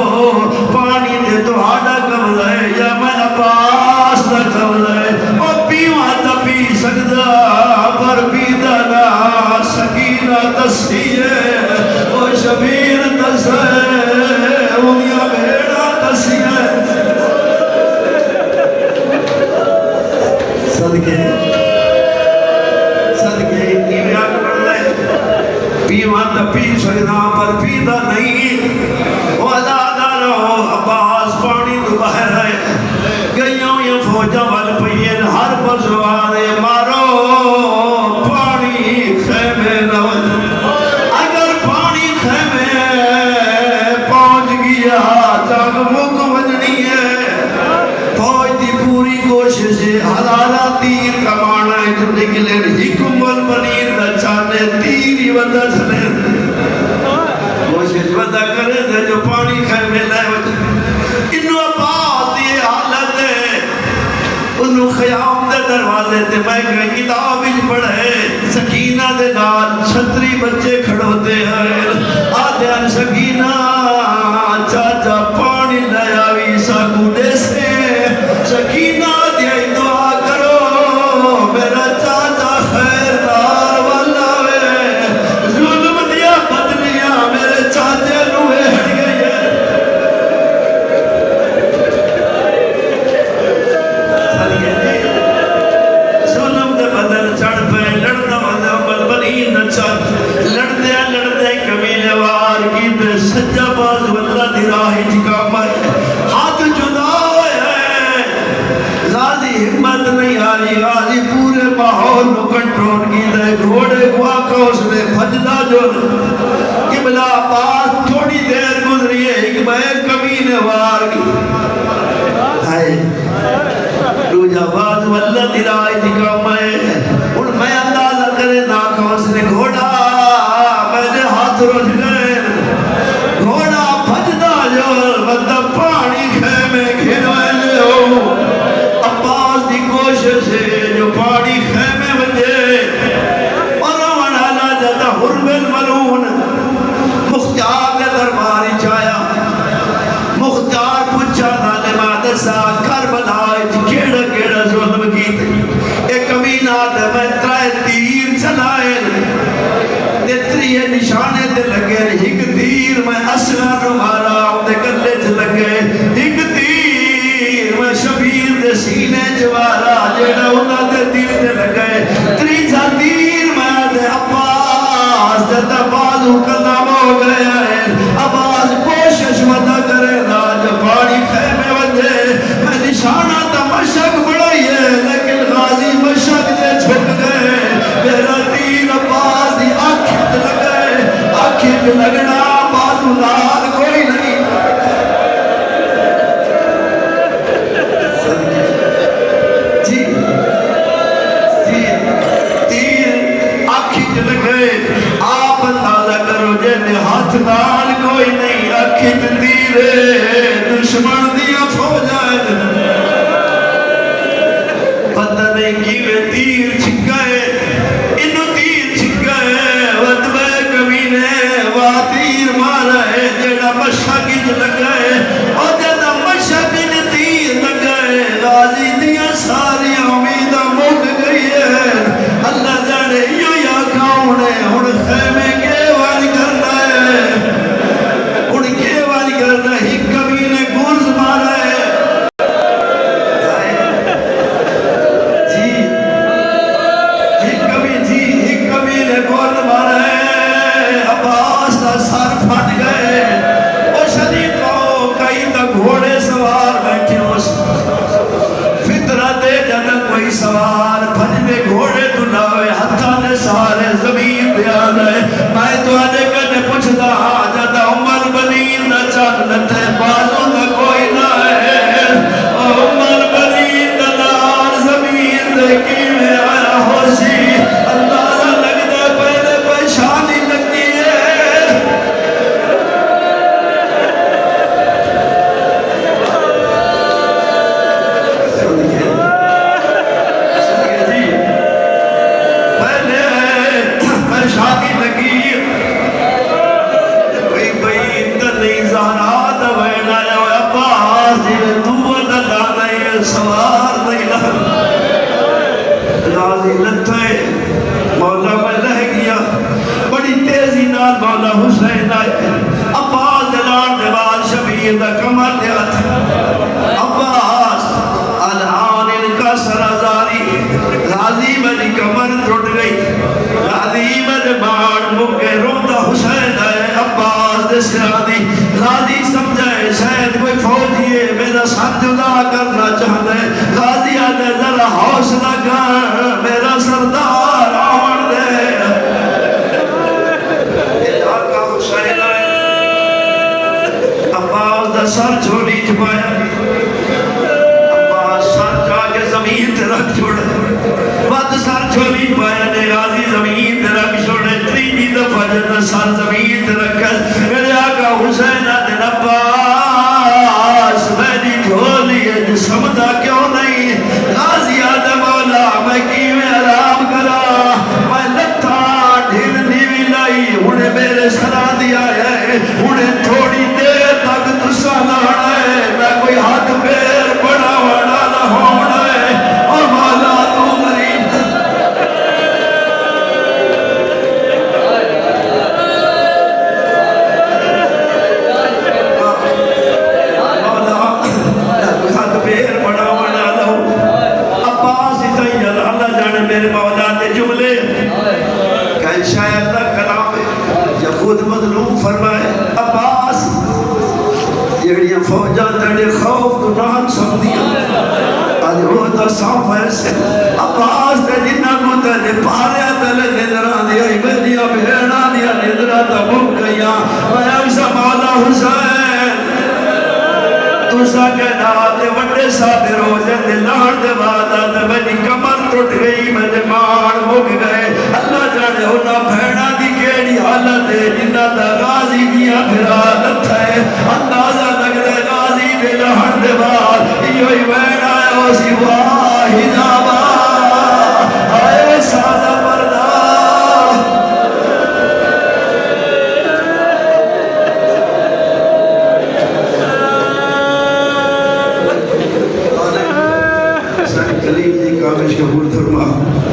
پانی دے تو آدھا قبضہ ہے یا میں عباس دا قبضہ ہے اور پیوہ تا پی سکتا پر پیدہ نا سکینہ دستی ہے اور شبیر دس ہے انیا بھیڑا دسی ہے صدقے پیوہ تا پی سکنا پر پیدا نہیں وہ ازادہ رہو عباس پانی تو باہر ہے گئیوں یہ فوجہ وال پہین ہر بزوارے مارو پانی خیمے روز اگر پانی خیمے پہنچ گیا جاگ مک وجنی ہے فوج دی پوری کوشش ہے ہزارہ تیر کمانا ہے جو نکلے حکمل بنیر دا چاہنے تیری وندہ چلے کوشش وندہ کرے دے جو پانی خیمے لائے وجہ انہوں عباس دی حالت ہے انہوں خیام دے دروازے تے میں کوئی کتاب ہی پڑھے سکینہ دے نال چھتری بچے کھڑوتے ہیں آدھے سکینہ چاچا پانی لے آوی ساکوڑے سے سکینہ دے دعا کرو میرا چاچا خیر دار والا وے ظلم دیا بدنیا میرے چاچے نوے ہٹ گئی ہے ظلم دے بدل چڑھ پہ لڑنا بدل بلبلی نہ چڑھ لڑتے کمیلے وار کی دے سجا باز واللہ دی راہی جکا مائے ہاتھ جدا ہمت نہیں آری غازی پورے ماحول نو کنٹرول کی دے گھوڑے کو آقا اس نے بھجدہ جو قبلہ عباس تھوڑی دیر گزری ہے ایک میں کمینے وار کی ہائے دوجہ باز واللہ دلائی جکا میں اندازہ کرے ناکا اس نے گھوڑا میں نے ہاتھ روش گئے گھوڑا بھجدہ جو بندہ پانی خیمے کھنوائے لے ہو عباس دی کوشش ہے جو پانی خیمے بجے اور روان حالا جاتا حرم الملون مختار نے درباری چایا مختار پوچھا نالے مادر سا کربلا کیڑا کیڑا ظلم کی ایک دے سینے جوارا جیڑا انہاں دے دل تے لگے تریجا تیر میں دے عباس جدہ بازو قدم ہو گیا ہے عباس کوشش مدہ کرے راج پاڑی خیمے وجہ میں نشانہ تا مشک بڑھائی ہے لیکن غازی مشک دے چھک گئے میرا تیر عباس دی آنکھت لگے آنکھت لگنا بازو لال کوئی نہیں آپ اندازہ کرو جینے ہاتھ نال کوئی نہیں اکھت تیرے دشمن دیا فوجائے پتہ نہیں کیوے تیر چھکائے انہوں تیر چھکائے ودبے کمینے واہ تیر مارا ہے جیڑا مشاقی جو لگائے اور جیڑا مشاقی جو تیر لگائے غازی دیا ساری امیدہ مک گئی ہے اللہ جانے یوں یا کون ہے ان خیمے کے والی کرنا ہے ان کے والی کرنا ہے ایک کمینے گرز مارا ہے ایک کمینے گرز مارا ہے عباس تا سر پھٹ گئے اور شدید کو کئی تا گھوڑے سوار بیٹھے اس فطرہ دے جنت کوئی سوار پھجنے گھوڑے دلاوے ہتھا نے سارے زمین بیان ہے میں تو آنے کرنے پوچھتا جدہ عمر بنین نہ چاہت ہے بازوں نہ کوئی نہ ہے عمر بنین نہ نار زمین دیکھی میں آیا ہوشی اندازہ لگ دے پہلے پریشانی لگتی ہے شادی لگی کوئی اندر نہیں زہرات وین آیا ہویا عباس جیوے دعا دلا نہیں سوار نہیں لگ غازی لتھے مولا میں رہ گیا بڑی تیزی نال مولا حسین آئے عباس دلان دیوال شبیر دا کمر دیا تھا عباس الان ان کا سرازاری غازی میری کمر ٹوٹ گئی غازی میرے بان مکے روندہ حسین آئے عباس دے سرادی غازی سمجھائے شاید کوئی فوجی ہے میرا ساتھ جدا کرنا چاہتا ہے غازی آدھے ذرا حوصلہ کر میرا سردار آمن دے یہ آقا حسین آئے عباس دا سر چھوڑی چھپایا عباس سر جا کے زمین تے رکھ چھوڑے وقت سر چھوڑی پایا نے غازی زمین تے رکھ چھوڑے تریجی دفعہ جتا سر زمین تے رکھا میرے آقا حسین آدھے عباس میری جھولی ہے جسم دا کیوں نہیں غازی آدھے مولا میں کیویں آرام کرا میں لتھا ڈھل نیوی لائی انہیں میرے سرا دیا ہے انہیں تھوڑی دیر تک تسا لانا ہے میں کوئی ہاتھ پیر بڑا وڑا نہ ہونا ہے اور مولا تو غریب میرے مولا نے جملے کہ شاید نہ کلام یا خود مظلوم فرمائے عباس جیڑیاں فوجاں تڑے خوف تو نان سب دیا آج وہ تا سام ایسے عباس تے جنہ کو تلے پاریا تلے ندران دیا میریا بھیڑا دیا ندران تا بھوک گیا میں ایسا مولا حسین تُسا کے ناتے وڈے ساتھ روزے دلان دے بادا دے میری کمر ٹوٹ گئی میرے مان مک گئے اللہ جانے ہونا بھیڑا دی کیڑی حالت ہے جنہ دا غازی دیا بھرالت ہے اندازہ لگ دے غازی دے لہن دے باد یوئی بھیڑا ہے اسی واہی جابا آئے سادہ پردہ قبول فرما